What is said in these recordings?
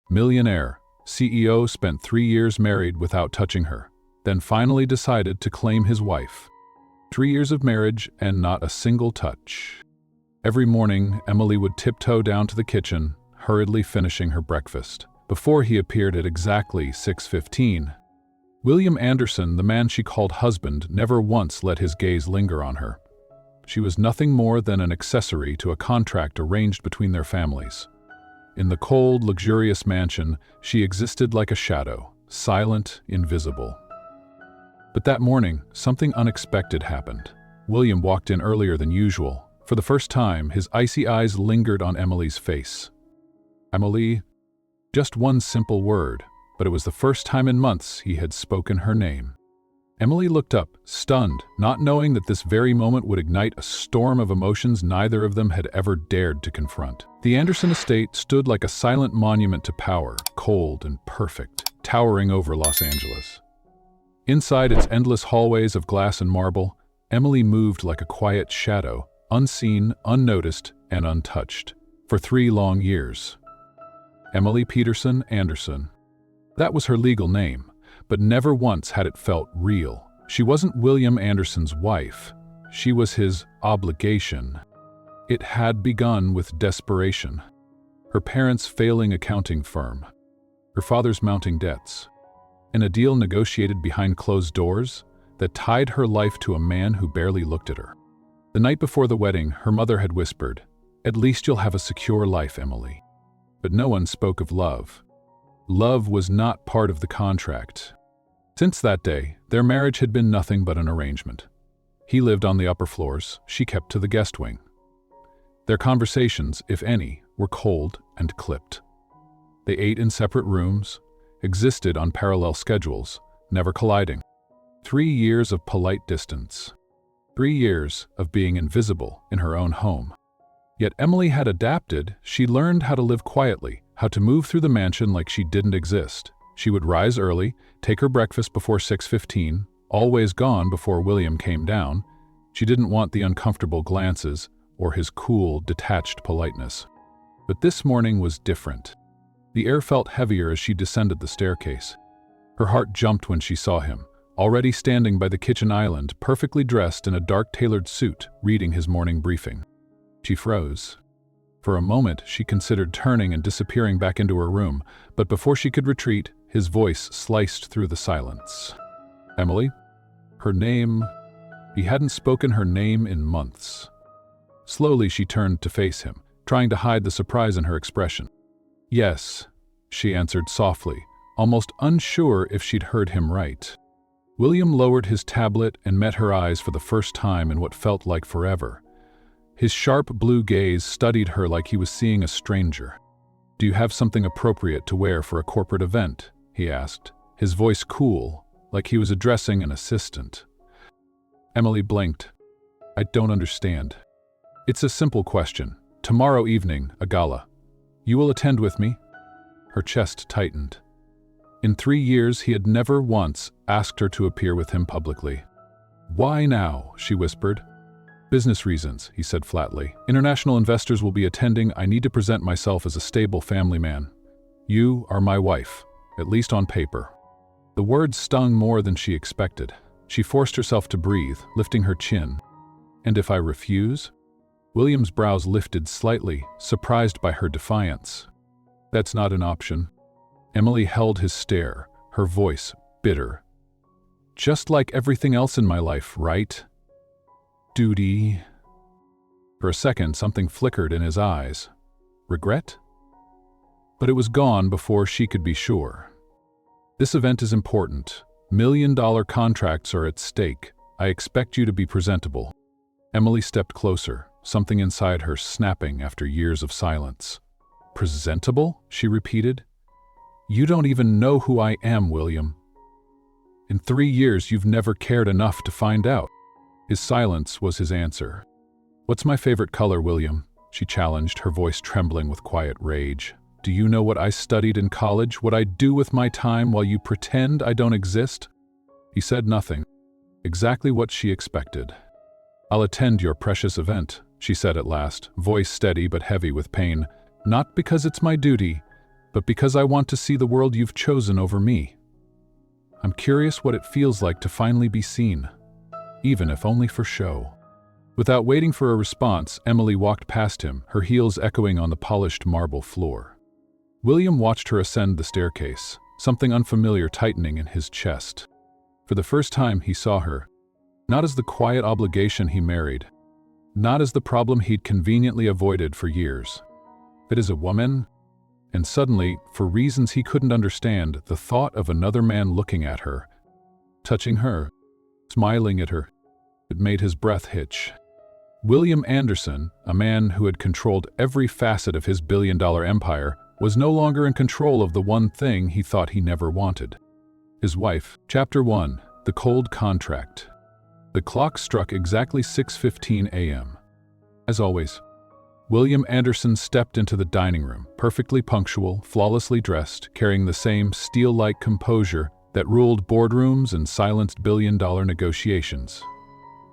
Millionaire, CEO spent 3 years married without touching her, then finally decided to claim his wife. 3 years of marriage and not a single touch. Every morning, Emily would tiptoe down to the kitchen, hurriedly finishing her breakfast, before he appeared at exactly 6:15. William Anderson, the man she called husband, never once let his gaze linger on her. She was nothing more than an accessory to a contract arranged between their families. In the cold, luxurious mansion, she existed like a shadow, silent, invisible. But that morning, something unexpected happened. William walked in earlier than usual. For the first time, his icy eyes lingered on Emily's face. Emily, just one simple word, but it was the first time in months he had spoken her name. Emily looked up, stunned, not knowing that this very moment would ignite a storm of emotions neither of them had ever dared to confront. The Anderson estate stood like a silent monument to power, cold and perfect, towering over Los Angeles. Inside its endless hallways of glass and marble, Emily moved like a quiet shadow, unseen, unnoticed, and untouched, for 3 long years. Emily Peterson Anderson. That was her legal name, but never once had it felt real. She wasn't William Anderson's wife. She was his obligation. It had begun with desperation. Her parents' failing accounting firm, her father's mounting debts, and a deal negotiated behind closed doors that tied her life to a man who barely looked at her. The night before the wedding, her mother had whispered, "At least you'll have a secure life, Emily." But no one spoke of love. Love was not part of the contract. Since that day, their marriage had been nothing but an arrangement. He lived on the upper floors, she kept to the guest wing. Their conversations, if any, were cold and clipped. They ate in separate rooms, existed on parallel schedules, never colliding. 3 years of polite distance. 3 years of being invisible in her own home. Yet Emily had adapted. She learned how to live quietly, how to move through the mansion like she didn't exist. She would rise early, take her breakfast before 6:15, always gone before William came down. She didn't want the uncomfortable glances or his cool, detached politeness. But this morning was different. The air felt heavier as she descended the staircase. Her heart jumped when she saw him, already standing by the kitchen island, perfectly dressed in a dark tailored suit, reading his morning briefing. She froze. For a moment, she considered turning and disappearing back into her room, but before she could retreat, his voice sliced through the silence. Emily? Her name? He hadn't spoken her name in months. Slowly, she turned to face him, trying to hide the surprise in her expression. Yes, she answered softly, almost unsure if she'd heard him right. William lowered his tablet and met her eyes for the first time in what felt like forever. His sharp blue gaze studied her like he was seeing a stranger. "Do you have something appropriate to wear for a corporate event?" he asked, his voice cool, like he was addressing an assistant. Emily blinked. "I don't understand." "It's a simple question. Tomorrow evening, a gala. You will attend with me?" Her chest tightened. In 3 years, he had never once asked her to appear with him publicly. "Why now?" she whispered. "Business reasons," he said flatly. "International investors will be attending. I need to present myself as a stable family man. You are my wife, at least on paper." The words stung more than she expected. She forced herself to breathe, lifting her chin. "And if I refuse?" William's brows lifted slightly, surprised by her defiance. "That's not an option." Emily held his stare, her voice bitter. "Just like everything else in my life, right? Duty." For a second, something flickered in his eyes. Regret? But it was gone before she could be sure. "This event is important. $1 million contracts are at stake. I expect you to be presentable." Emily stepped closer, something inside her snapping after years of silence. "Presentable?" she repeated. "You don't even know who I am, William. In 3 years, you've never cared enough to find out." His silence was his answer. "What's my favorite color, William?" she challenged, her voice trembling with quiet rage. "Do you know what I studied in college, what I do with my time while you pretend I don't exist?" He said nothing. Exactly what she expected. "I'll attend your precious event," she said at last, voice steady but heavy with pain. "Not because it's my duty, but because I want to see the world you've chosen over me. I'm curious what it feels like to finally be seen, even if only for show." Without waiting for a response, Emily walked past him, her heels echoing on the polished marble floor. William watched her ascend the staircase, something unfamiliar tightening in his chest. For the first time, he saw her, not as the quiet obligation he married, not as the problem he'd conveniently avoided for years, but as a woman. And suddenly, for reasons he couldn't understand, the thought of another man looking at her, touching her, smiling at her, it made his breath hitch. William Anderson, a man who had controlled every facet of his billion-dollar empire, was no longer in control of the one thing he thought he never wanted: his wife. Chapter 1: The Cold Contract. The clock struck exactly 6:15 a.m. As always, William Anderson stepped into the dining room, perfectly punctual, flawlessly dressed, carrying the same steel-like composure that ruled boardrooms and silenced billion-dollar negotiations.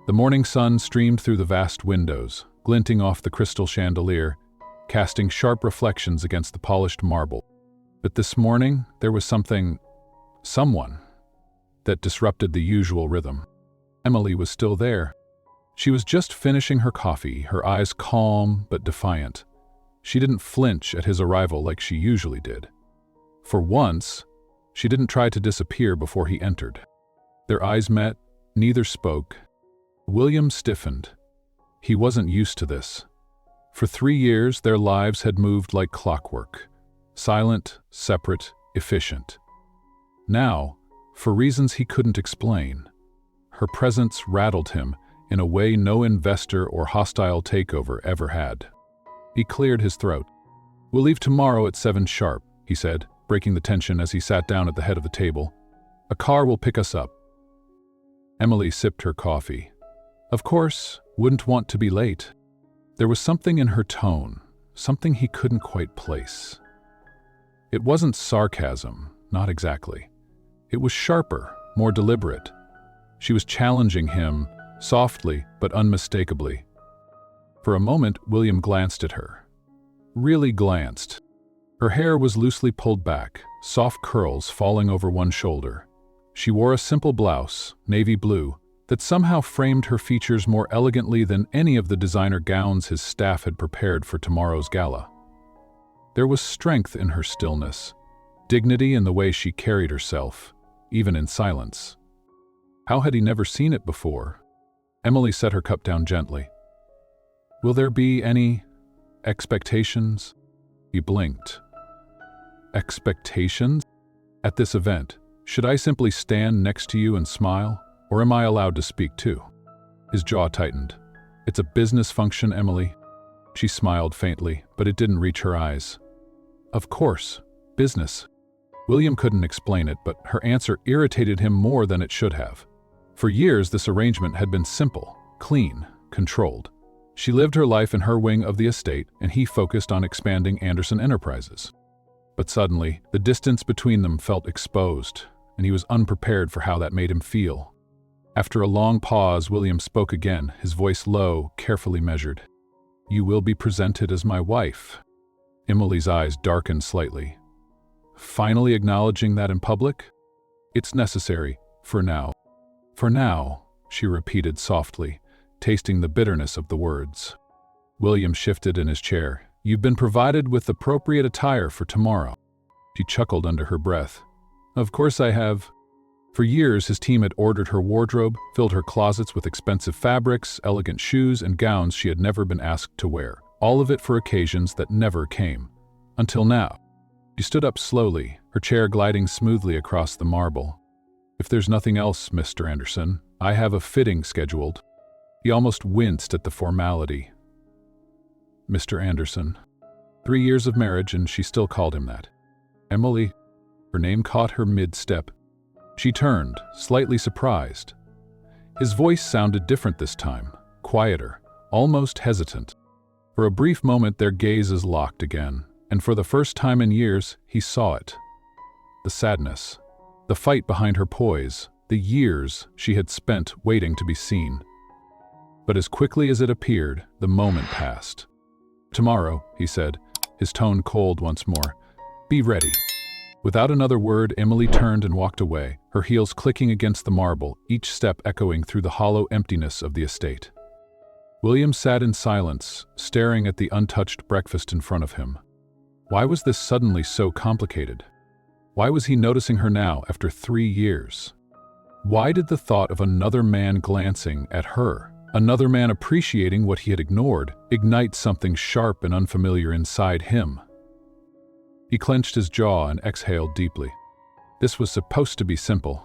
The morning sun streamed through the vast windows, glinting off the crystal chandelier, casting sharp reflections against the polished marble. But this morning, there was someone, that disrupted the usual rhythm. Emily was still there. She was just finishing her coffee, her eyes calm but defiant. She didn't flinch at his arrival like she usually did. For once, she didn't try to disappear before he entered. Their eyes met, neither spoke. William stiffened. He wasn't used to this. For 3 years, their lives had moved like clockwork, silent, separate, efficient. Now, for reasons he couldn't explain, her presence rattled him in a way no investor or hostile takeover ever had. He cleared his throat. "We'll leave tomorrow at 7 sharp, he said, breaking the tension as he sat down at the head of the table. "A car will pick us up." Emily sipped her coffee. Of course, wouldn't want to be late. There was something in her tone, something he couldn't quite place. It wasn't sarcasm, not exactly. It was sharper, more deliberate. She was challenging him, softly but unmistakably. For a moment, William glanced at her. Really glanced. Her hair was loosely pulled back, soft curls falling over one shoulder. She wore a simple blouse, navy blue, that somehow framed her features more elegantly than any of the designer gowns his staff had prepared for tomorrow's gala. There was strength in her stillness, dignity in the way she carried herself, even in silence. How had he never seen it before? Emily set her cup down gently. "Will there be any expectations?" He blinked. "Expectations? At this event, should I simply stand next to you and smile? Or am I allowed to speak too?" His jaw tightened. "It's a business function, Emily." She smiled faintly, but it didn't reach her eyes. "Of course, business." William couldn't explain it, but her answer irritated him more than it should have. For years, this arrangement had been simple, clean, controlled. She lived her life in her wing of the estate, and he focused on expanding Anderson Enterprises. But suddenly, the distance between them felt exposed, and he was unprepared for how that made him feel. After a long pause, William spoke again, his voice low, carefully measured. "You will be presented as my wife." Emily's eyes darkened slightly. "Finally acknowledging that in public?" "It's necessary, for now." "For now," she repeated softly, tasting the bitterness of the words. William shifted in his chair. "You've been provided with appropriate attire for tomorrow." She chuckled under her breath. "Of course I have." For years, his team had ordered her wardrobe, filled her closets with expensive fabrics, elegant shoes, and gowns she had never been asked to wear, all of it for occasions that never came. Until now. She stood up slowly, her chair gliding smoothly across the marble. "If there's nothing else, Mr. Anderson, I have a fitting scheduled." He almost winced at the formality. Mr. Anderson. 3 years of marriage, and she still called him that. Emily. Her name caught her mid-step. She turned, slightly surprised. His voice sounded different this time, quieter, almost hesitant. For a brief moment their gazes locked again, and for the first time in years he saw it. The sadness, the fight behind her poise, the years she had spent waiting to be seen. But as quickly as it appeared, the moment passed. "Tomorrow," he said, his tone cold once more, Be ready." Without another word, Emily turned and walked away, her heels clicking against the marble, each step echoing through the hollow emptiness of the estate. William sat in silence, staring at the untouched breakfast in front of him. Why was this suddenly so complicated? Why was he noticing her now after 3 years? Why did the thought of another man glancing at her, another man appreciating what he had ignored, ignite something sharp and unfamiliar inside him? He clenched his jaw and exhaled deeply. This was supposed to be simple.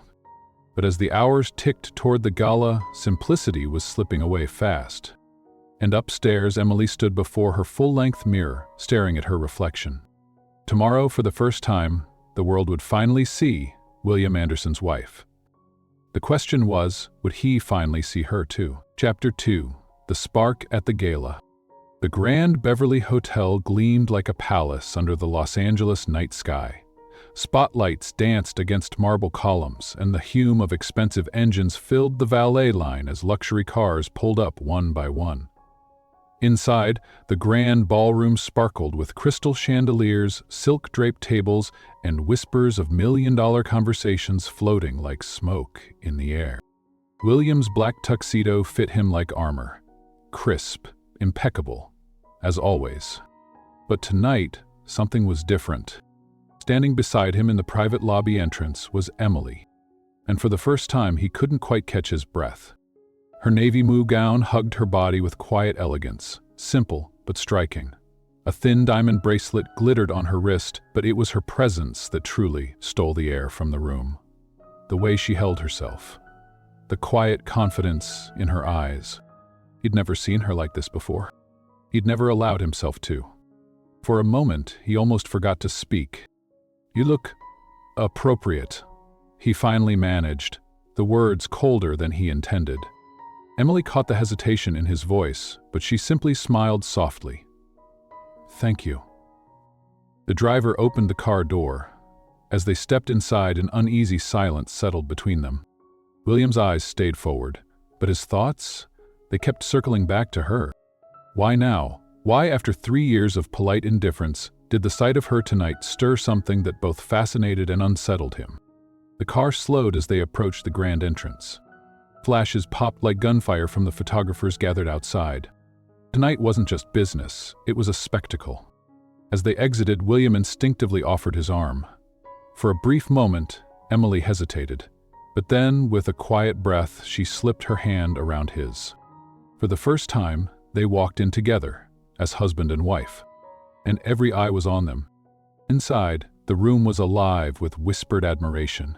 But as the hours ticked toward the gala, simplicity was slipping away fast. And upstairs, Emily stood before her full-length mirror, staring at her reflection. Tomorrow, for the first time, the world would finally see William Anderson's wife. The question was, would he finally see her too? Chapter 2. The Spark at the Gala. The Grand Beverly Hotel gleamed like a palace under the Los Angeles night sky. Spotlights danced against marble columns, and the hum of expensive engines filled the valet line as luxury cars pulled up one by one. Inside, the grand ballroom sparkled with crystal chandeliers, silk-draped tables, and whispers of million-dollar conversations floating like smoke in the air. William's black tuxedo fit him like armor, crisp, impeccable, as always. But tonight, something was different. Standing beside him in the private lobby entrance was Emily, and for the first time he couldn't quite catch his breath. Her navy blue gown hugged her body with quiet elegance, simple but striking. A thin diamond bracelet glittered on her wrist, but it was her presence that truly stole the air from the room. The way she held herself, the quiet confidence in her eyes. He'd never seen her like this before. He'd never allowed himself to. For a moment, he almost forgot to speak. "You look appropriate," he finally managed, the words colder than he intended. Emily caught the hesitation in his voice, but she simply smiled softly. "Thank you." The driver opened the car door. As they stepped inside, an uneasy silence settled between them. William's eyes stayed forward, but his thoughts, they kept circling back to her. Why now? Why, after 3 years of polite indifference, did the sight of her tonight stir something that both fascinated and unsettled him? The car slowed as they approached the grand entrance. Flashes popped like gunfire from the photographers gathered outside. Tonight wasn't just business, it was a spectacle. As they exited, William instinctively offered his arm. For a brief moment, Emily hesitated, but then, with a quiet breath, she slipped her hand around his. For the first time, they walked in together, as husband and wife, and every eye was on them. Inside, the room was alive with whispered admiration.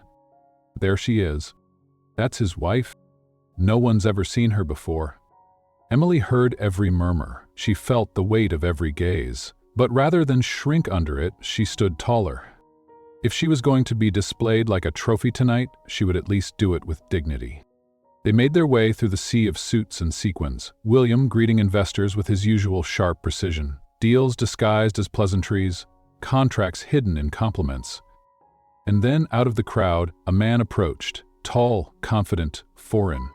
There she is. That's his wife? No one's ever seen her before. Emily heard every murmur. She felt the weight of every gaze. But rather than shrink under it, she stood taller. If she was going to be displayed like a trophy tonight, she would at least do it with dignity. They made their way through the sea of suits and sequins, William greeting investors with his usual sharp precision, deals disguised as pleasantries, contracts hidden in compliments. And then, out of the crowd, a man approached, tall, confident, foreign.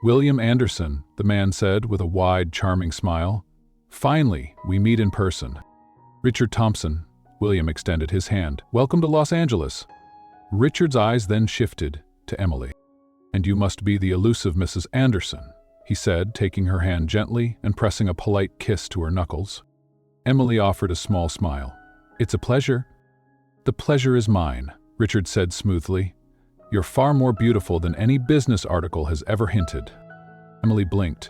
"William Anderson," the man said with a wide, charming smile. "Finally, we meet in person." "Richard Thompson," William extended his hand. "Welcome to Los Angeles." Richard's eyes then shifted to Emily. "And you must be the elusive Mrs. Anderson," he said, taking her hand gently and pressing a polite kiss to her knuckles. Emily offered a small smile. "It's a pleasure." "The pleasure is mine," Richard said smoothly. "You're far more beautiful than any business article has ever hinted." Emily blinked.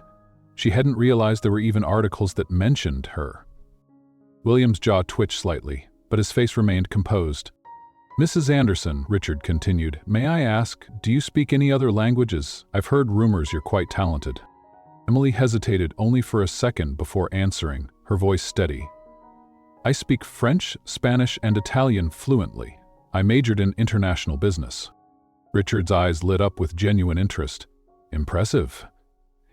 She hadn't realized there were even articles that mentioned her. William's jaw twitched slightly, but his face remained composed. "Mrs. Anderson," Richard continued, "may I ask, do you speak any other languages? I've heard rumors you're quite talented." Emily hesitated only for a second before answering, her voice steady. "I speak French, Spanish, and Italian fluently. I majored in international business." Richard's eyes lit up with genuine interest. "Impressive.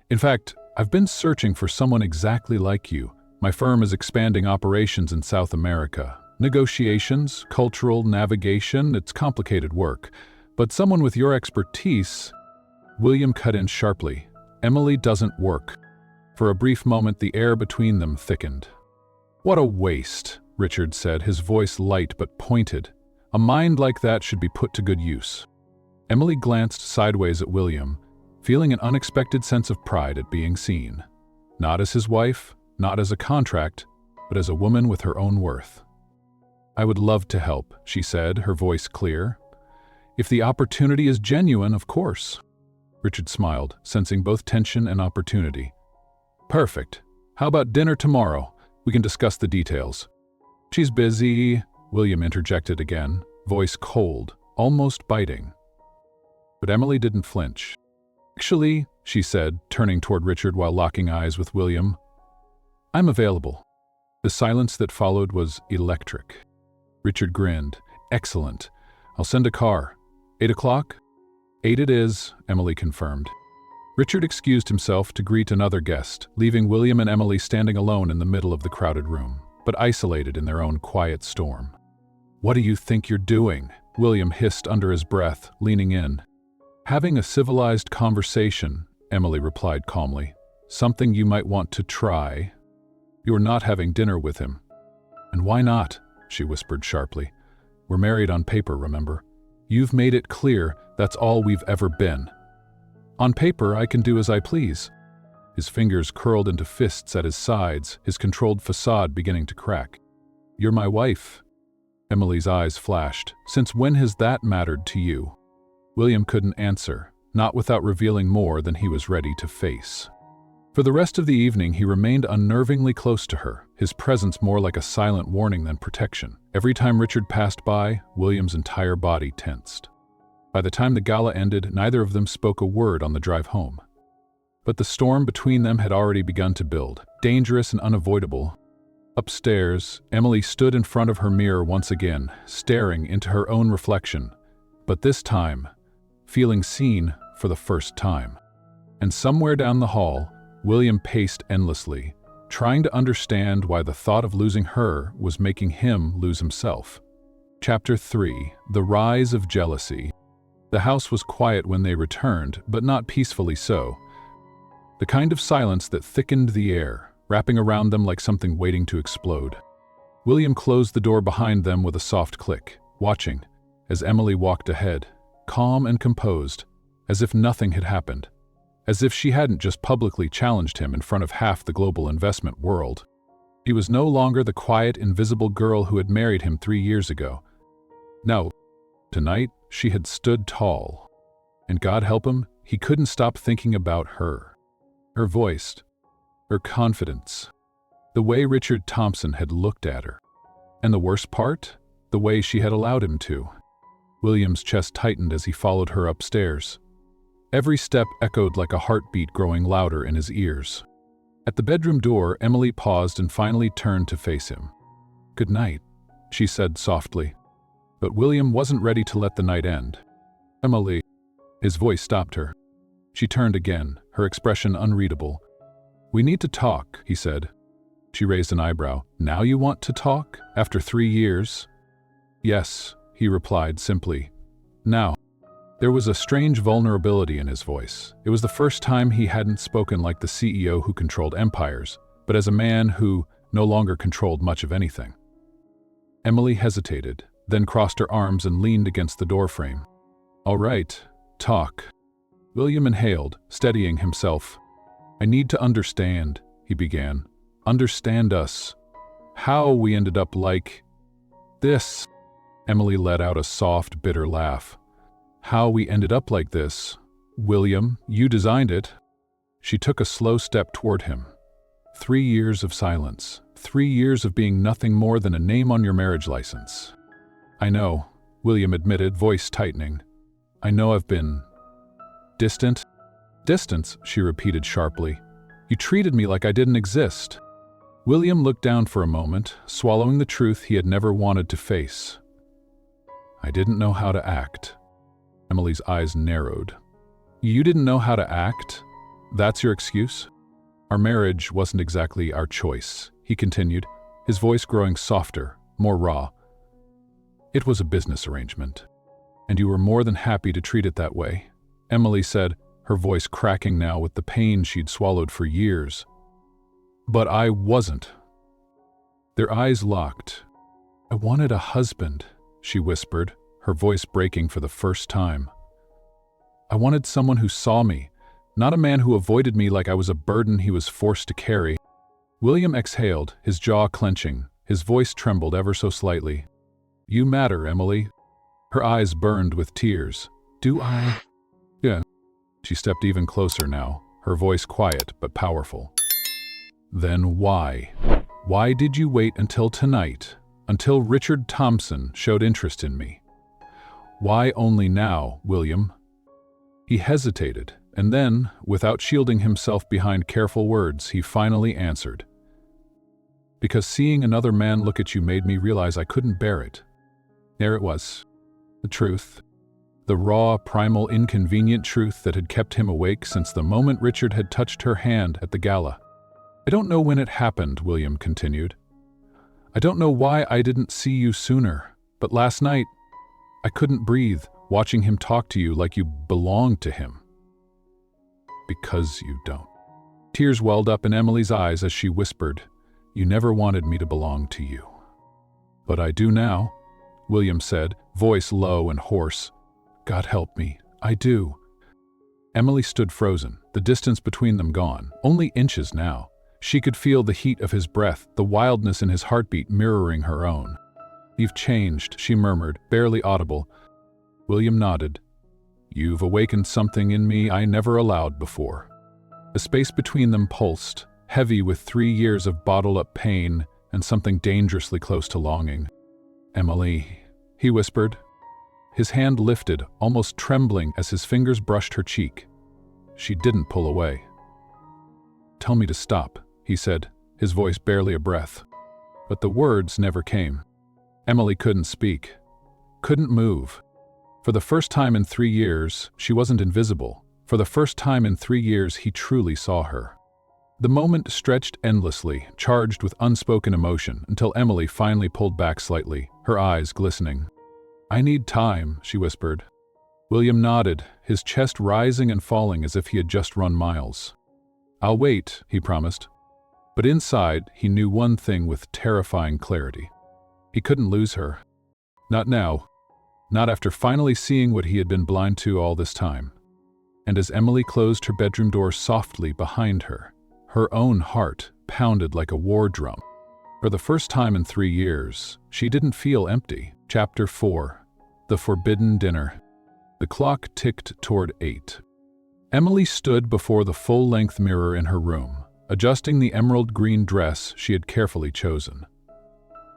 In fact, I've been searching for someone exactly like you. My firm is expanding operations in South America. Negotiations, cultural navigation, it's complicated work. But someone with your expertise..." William cut in sharply. "Emily doesn't work." For a brief moment, the air between them thickened. "What a waste," Richard said, his voice light but pointed. A mind like that should be put to good use. Emily glanced sideways at William, feeling an unexpected sense of pride at being seen. Not as his wife, not as a contract, but as a woman with her own worth. "I would love to help," she said, her voice clear. "If the opportunity is genuine, of course." Richard smiled, sensing both tension and opportunity. "Perfect. How about dinner tomorrow? We can discuss the details." "She's busy," William interjected again, voice cold, almost biting. But Emily didn't flinch. "Actually," she said, turning toward Richard while locking eyes with William, "I'm available." The silence that followed was electric. Richard grinned. "Excellent. I'll send a car. 8 o'clock?" "8 it is," Emily confirmed. Richard excused himself to greet another guest, leaving William and Emily standing alone in the middle of the crowded room, but isolated in their own quiet storm. "What do you think you're doing?" William hissed under his breath, leaning in. "Having a civilized conversation," Emily replied calmly. "Something you might want to try." "You're not having dinner with him." "And why not?" she whispered sharply. "We're married on paper, remember? You've made it clear that's all we've ever been." "On paper, I can do as I please." His fingers curled into fists at his sides, his controlled facade beginning to crack. "You're my wife." Emily's eyes flashed. "Since when has that mattered to you?" William couldn't answer, not without revealing more than he was ready to face. For the rest of the evening, he remained unnervingly close to her, his presence more like a silent warning than protection. Every time Richard passed by, William's entire body tensed. By the time the gala ended, neither of them spoke a word on the drive home. But the storm between them had already begun to build, dangerous and unavoidable. Upstairs, Emily stood in front of her mirror once again, staring into her own reflection, but this time, feeling seen for the first time. And somewhere down the hall, William paced endlessly, trying to understand why the thought of losing her was making him lose himself. Chapter 3: The Rise of Jealousy. The house was quiet when they returned, but not peacefully so. The kind of silence that thickened the air, wrapping around them like something waiting to explode. William closed the door behind them with a soft click, watching as Emily walked ahead, calm and composed, as if nothing had happened. As if she hadn't just publicly challenged him in front of half the global investment world. She was no longer the quiet, invisible girl who had married him 3 years ago. No, tonight she had stood tall. And God help him, he couldn't stop thinking about her. Her voice, her confidence, the way Richard Thompson had looked at her. And the worst part? The way she had allowed him to. William's chest tightened as he followed her upstairs. Every step echoed like a heartbeat growing louder in his ears. At the bedroom door, Emily paused and finally turned to face him. "Good night," she said softly. But William wasn't ready to let the night end. "Emily." His voice stopped her. She turned again, her expression unreadable. "We need to talk," he said. She raised an eyebrow. "Now you want to talk? After 3 years?" "Yes," he replied simply. "Now." There was a strange vulnerability in his voice. It was the first time he hadn't spoken like the CEO who controlled empires, but as a man who no longer controlled much of anything. Emily hesitated, then crossed her arms and leaned against the doorframe. "All right, talk." William inhaled, steadying himself. "I need to understand," he began. "Understand us. How we ended up like this." Emily let out a soft, bitter laugh. "How we ended up like this? William, you designed it." She took a slow step toward him. 3 years of silence. 3 years of being nothing more than a name on your marriage license. "I know," William admitted, voice tightening. "I know I've been distant." "Distance," she repeated sharply. "You treated me like I didn't exist." William looked down for a moment, swallowing the truth he had never wanted to face. "I didn't know how to act." Emily's eyes narrowed. "You didn't know how to act? That's your excuse?" "Our marriage wasn't exactly our choice," he continued, his voice growing softer, more raw. "It was a business arrangement. And you were more than happy to treat it that way," Emily said, her voice cracking now with the pain she'd swallowed for years. "But I wasn't." Their eyes locked. "I wanted a husband," she whispered, her voice breaking for the first time. "I wanted someone who saw me, not a man who avoided me like I was a burden he was forced to carry." William exhaled, his jaw clenching. His voice trembled ever so slightly. "You matter, Emily." Her eyes burned with tears. "Do I?" "Yeah." She stepped even closer now, her voice quiet but powerful. "Then why? Why did you wait until tonight, until Richard Thompson showed interest in me? Why only now, William?" He hesitated, and then, without shielding himself behind careful words, he finally answered. "Because seeing another man look at you made me realize I couldn't bear it." There it was. The truth. The raw, primal, inconvenient truth that had kept him awake since the moment Richard had touched her hand at the gala. "I don't know when it happened," William continued. "I don't know why I didn't see you sooner, but last night, I couldn't breathe, watching him talk to you like you belonged to him." "Because you don't." Tears welled up in Emily's eyes as she whispered, "You never wanted me to belong to you." "But I do now," William said, voice low and hoarse. "God help me, I do." Emily stood frozen, the distance between them gone, only inches now. She could feel the heat of his breath, the wildness in his heartbeat mirroring her own. "You've changed," she murmured, barely audible. William nodded. "You've awakened something in me I never allowed before." The space between them pulsed, heavy with 3 years of bottled-up pain and something dangerously close to longing. "Emily," he whispered. His hand lifted, almost trembling as his fingers brushed her cheek. She didn't pull away. "Tell me to stop," he said, his voice barely a breath. But the words never came. Emily couldn't speak, couldn't move. For the first time in 3 years, she wasn't invisible. For the first time in 3 years, he truly saw her. The moment stretched endlessly, charged with unspoken emotion, until Emily finally pulled back slightly, her eyes glistening. "I need time," she whispered. William nodded, his chest rising and falling as if he had just run miles. "I'll wait," he promised. But inside, he knew one thing with terrifying clarity. He couldn't lose her. Not now. Not after finally seeing what he had been blind to all this time. And as Emily closed her bedroom door softly behind her, her own heart pounded like a war drum. For the first time in 3 years, she didn't feel empty. Chapter 4. The Forbidden Dinner. The clock ticked toward 8. Emily stood before the full-length mirror in her room, adjusting the emerald green dress she had carefully chosen.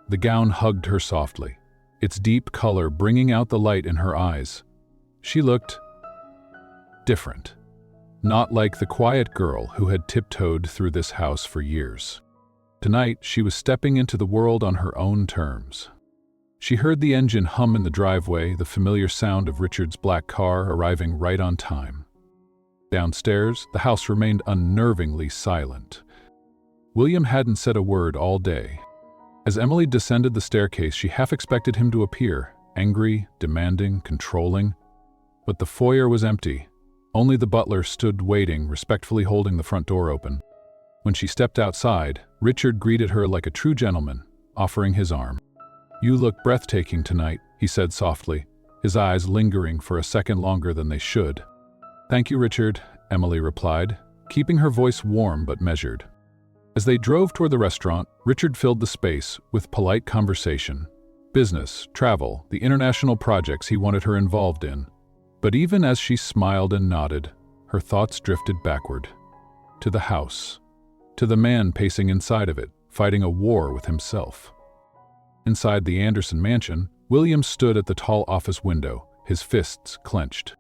The gown hugged her softly, its deep color bringing out the light in her eyes. She looked different. Not like the quiet girl who had tiptoed through this house for years. Tonight, she was stepping into the world on her own terms. She heard the engine hum in the driveway, the familiar sound of Richard's black car arriving right on time. Downstairs, the house remained unnervingly silent. William hadn't said a word all day. As Emily descended the staircase, she half expected him to appear, angry, demanding, controlling. But the foyer was empty. Only the butler stood waiting, respectfully holding the front door open. When she stepped outside, Richard greeted her like a true gentleman, offering his arm. "You look breathtaking tonight," he said softly, his eyes lingering for a second longer than they should. "Thank you, Richard," Emily replied, keeping her voice warm but measured. As they drove toward the restaurant, Richard filled the space with polite conversation. Business, travel, the international projects he wanted her involved in. But even as she smiled and nodded, her thoughts drifted backward. To the house. To the man pacing inside of it, fighting a war with himself. Inside the Anderson mansion, William stood at the tall office window, his fists clenched.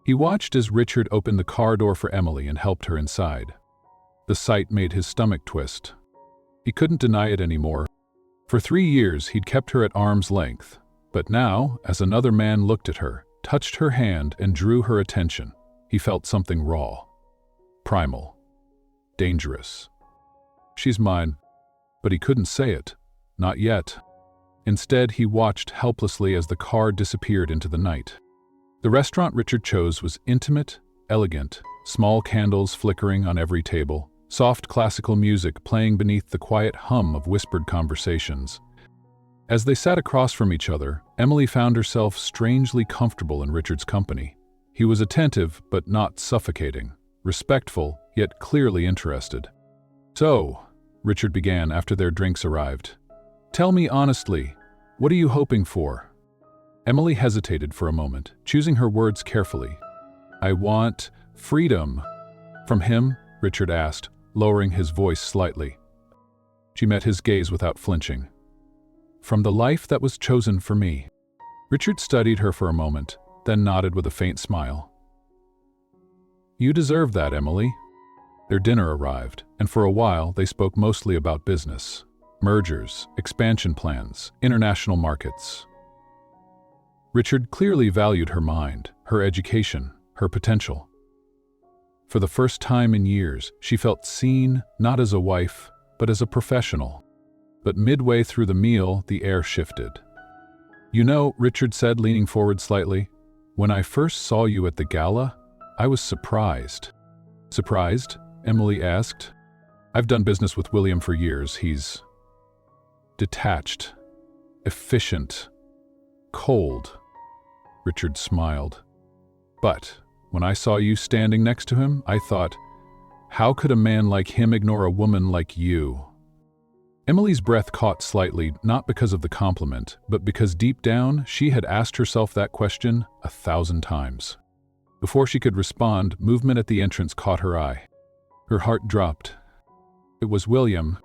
He watched as Richard opened the car door for Emily and helped her inside. The sight made his stomach twist. He couldn't deny it anymore. For 3 years, he'd kept her at arm's length. But now, as another man looked at her, touched her hand and drew her attention, he felt something raw, primal, dangerous. "She's mine." But he couldn't say it. Not yet. Instead, he watched helplessly as the car disappeared into the night. The restaurant Richard chose was intimate, elegant, small candles flickering on every table, soft classical music playing beneath the quiet hum of whispered conversations. As they sat across from each other, Emily found herself strangely comfortable in Richard's company. He was attentive but not suffocating, respectful yet clearly interested. "So," Richard began after their drinks arrived, "tell me honestly, what are you hoping for?" Emily hesitated for a moment, choosing her words carefully. "I want freedom." "From him?" Richard asked, lowering his voice slightly. She met his gaze without flinching. "From the life that was chosen for me." Richard studied her for a moment, then nodded with a faint smile. "You deserve that, Emily." Their dinner arrived, and for a while they spoke mostly about business, mergers, expansion plans, international markets. Richard clearly valued her mind, her education, her potential. For the first time in years, she felt seen not as a wife, but as a professional. But midway through the meal, the air shifted. "You know," Richard said, leaning forward slightly, "when I first saw you at the gala, I was surprised." "Surprised?" Emily asked. "I've done business with William for years. He's detached, efficient, cold." Richard smiled. "But when I saw you standing next to him, I thought, how could a man like him ignore a woman like you?" Emily's breath caught slightly, not because of the compliment, but because deep down she had asked herself that question 1,000 times. Before she could respond, movement at the entrance caught her eye. Her heart dropped. It was William.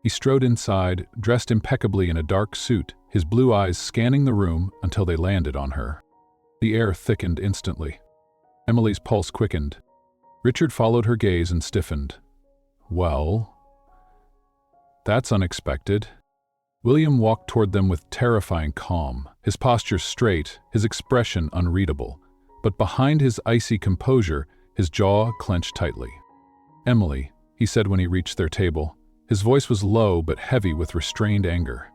He strode inside, dressed impeccably in a dark suit, his blue eyes scanning the room until they landed on her. The air thickened instantly. Emily's pulse quickened. Richard followed her gaze and stiffened. "Well, that's unexpected." William walked toward them with terrifying calm, his posture straight, his expression unreadable. But behind his icy composure, his jaw clenched tightly. "Emily," he said when he reached their table. His voice was low but heavy with restrained anger.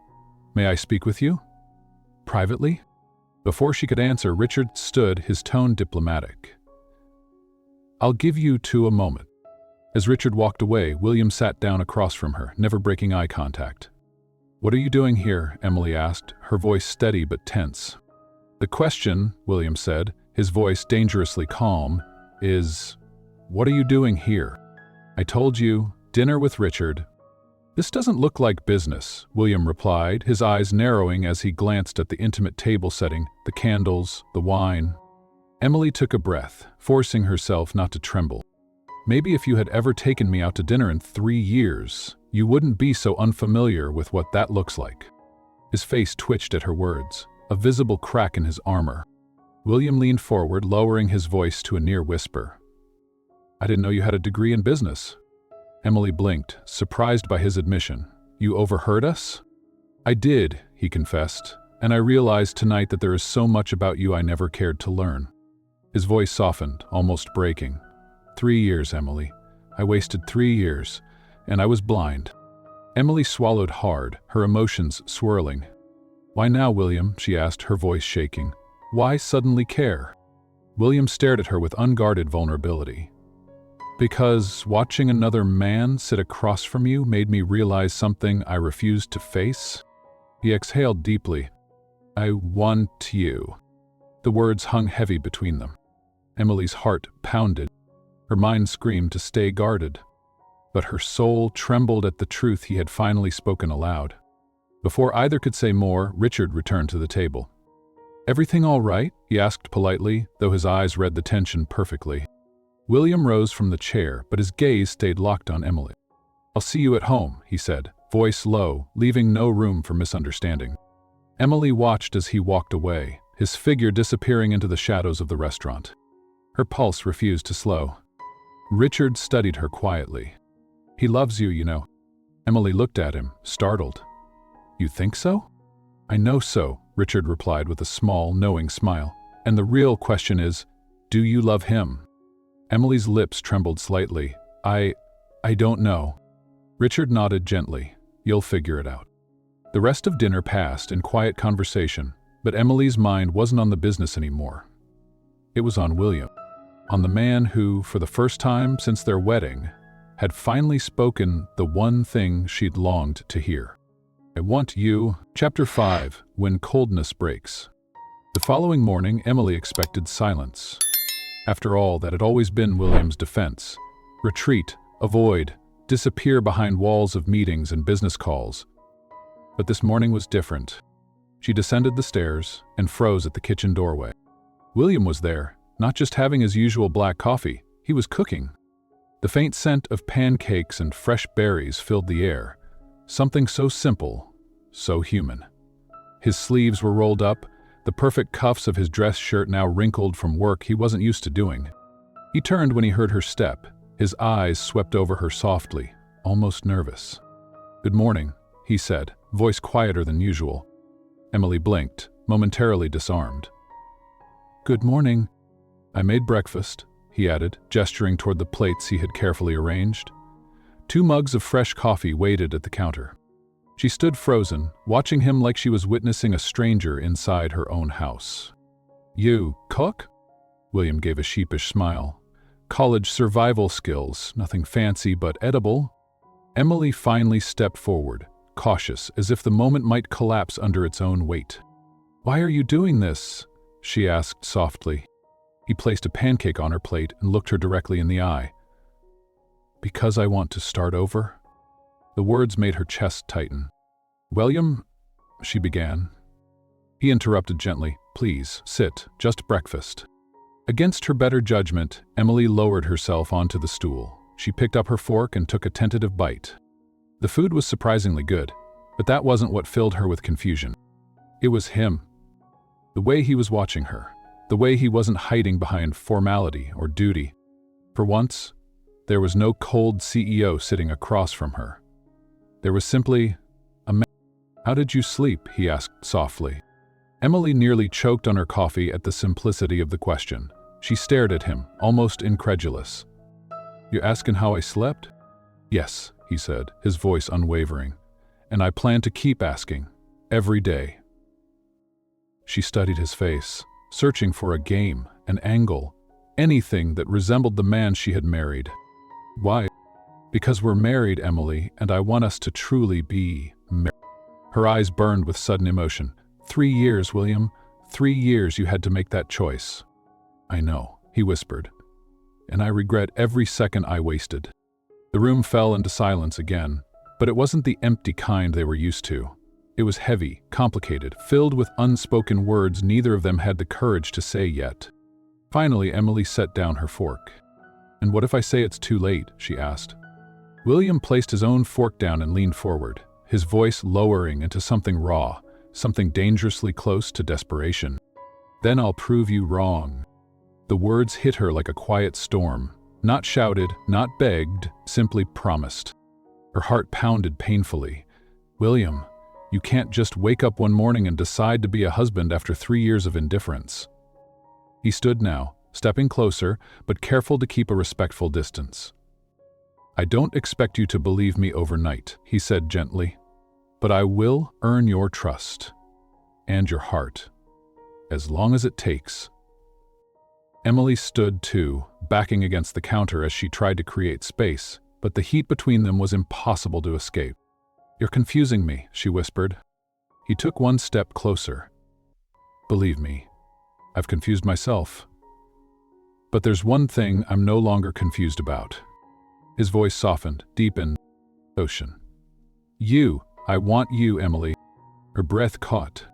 "May I speak with you? Privately?" Before she could answer, Richard stood, his tone diplomatic. "I'll give you a moment." As Richard walked away, William sat down across from her, never breaking eye contact. "What are you doing here?" Emily asked, her voice steady but tense. "The question," William said, his voice dangerously calm, "is, what are you doing here?" "I told you, dinner with Richard." "This doesn't look like business," William replied, his eyes narrowing as he glanced at the intimate table setting, the candles, the wine. Emily took a breath, forcing herself not to tremble. "Maybe if you had ever taken me out to dinner in 3 years, you wouldn't be so unfamiliar with what that looks like." His face twitched at her words, a visible crack in his armor. William leaned forward, lowering his voice to a near whisper. "I didn't know you had a degree in business." Emily blinked, surprised by his admission. "You overheard us?" "I did," he confessed, "and I realized tonight that there is so much about you I never cared to learn." His voice softened, almost breaking. 3 years, Emily. I wasted 3 years, and I was blind." Emily swallowed hard, her emotions swirling. "Why now, William?" she asked, her voice shaking. "Why suddenly care?" William stared at her with unguarded vulnerability. "Because watching another man sit across from you made me realize something I refused to face." He exhaled deeply. "I want you." The words hung heavy between them. Emily's heart pounded. Her mind screamed to stay guarded. But her soul trembled at the truth he had finally spoken aloud. Before either could say more, Richard returned to the table. "Everything all right?" he asked politely, though his eyes read the tension perfectly. William rose from the chair, but his gaze stayed locked on Emily. "I'll see you at home," he said, voice low, leaving no room for misunderstanding. Emily watched as he walked away, his figure disappearing into the shadows of the restaurant. Her pulse refused to slow. Richard studied her quietly. "He loves you, you know." Emily looked at him, startled. "You think so?" "I know so," Richard replied with a small, knowing smile. "And the real question is, do you love him?" Emily's lips trembled slightly. I don't know." Richard nodded gently. "You'll figure it out." The rest of dinner passed in quiet conversation, but Emily's mind wasn't on the business anymore. It was on William. On the man who, for the first time since their wedding, had finally spoken the one thing she'd longed to hear. "I want you." Chapter 5. When Coldness Breaks. The following morning, Emily expected silence. After all, that had always been William's defense. Retreat, avoid, disappear behind walls of meetings and business calls. But this morning was different. She descended the stairs and froze at the kitchen doorway. William was there, not just having his usual black coffee, he was cooking. The faint scent of pancakes and fresh berries filled the air. Something so simple, so human. His sleeves were rolled up, the perfect cuffs of his dress shirt now wrinkled from work he wasn't used to doing. He turned when he heard her step. His eyes swept over her softly, almost nervous. "Good morning," he said, voice quieter than usual. Emily blinked, momentarily disarmed. "Good morning. I made breakfast," he added, gesturing toward the plates he had carefully arranged. 2 mugs of fresh coffee waited at the counter. She stood frozen, watching him like she was witnessing a stranger inside her own house. "You cook?" William gave a sheepish smile. "College survival skills, nothing fancy but edible." Emily finally stepped forward, cautious, as if the moment might collapse under its own weight. "Why are you doing this?" she asked softly. He placed a pancake on her plate and looked her directly in the eye. "Because I want to start over?" The words made her chest tighten. "William," she began. He interrupted gently. "Please, sit, just breakfast." Against her better judgment, Emily lowered herself onto the stool. She picked up her fork and took a tentative bite. The food was surprisingly good, but that wasn't what filled her with confusion. It was him. The way he was watching her. The way he wasn't hiding behind formality or duty. For once, there was no cold CEO sitting across from her. There was simply a man. "How did you sleep?" he asked softly. Emily nearly choked on her coffee at the simplicity of the question. She stared at him, almost incredulous. "You asking how I slept?" "Yes," he said, his voice unwavering. "And I plan to keep asking, every day." She studied his face, searching for a game, an angle, anything that resembled the man she had married. "Why?" "Because we're married, Emily, and I want us to truly be married." Her eyes burned with sudden emotion. 3 years, William. 3 years you had to make that choice." "I know," he whispered. "And I regret every second I wasted." The room fell into silence again, but it wasn't the empty kind they were used to. It was heavy, complicated, filled with unspoken words neither of them had the courage to say yet. Finally, Emily set down her fork. "And what if I say it's too late?" she asked. William placed his own fork down and leaned forward, his voice lowering into something raw, something dangerously close to desperation. "Then I'll prove you wrong." The words hit her like a quiet storm, not shouted, not begged, simply promised. Her heart pounded painfully. "William, you can't just wake up one morning and decide to be a husband after 3 years of indifference." He stood now, stepping closer, but careful to keep a respectful distance. "I don't expect you to believe me overnight," he said gently, "but I will earn your trust and your heart, as long as it takes." Emily stood too, backing against the counter as she tried to create space, but the heat between them was impossible to escape. "You're confusing me," she whispered. He took one step closer. "Believe me, I've confused myself. But there's one thing I'm no longer confused about." His voice softened, deepened. "Ocean. You. I want you, Emily." Her breath caught.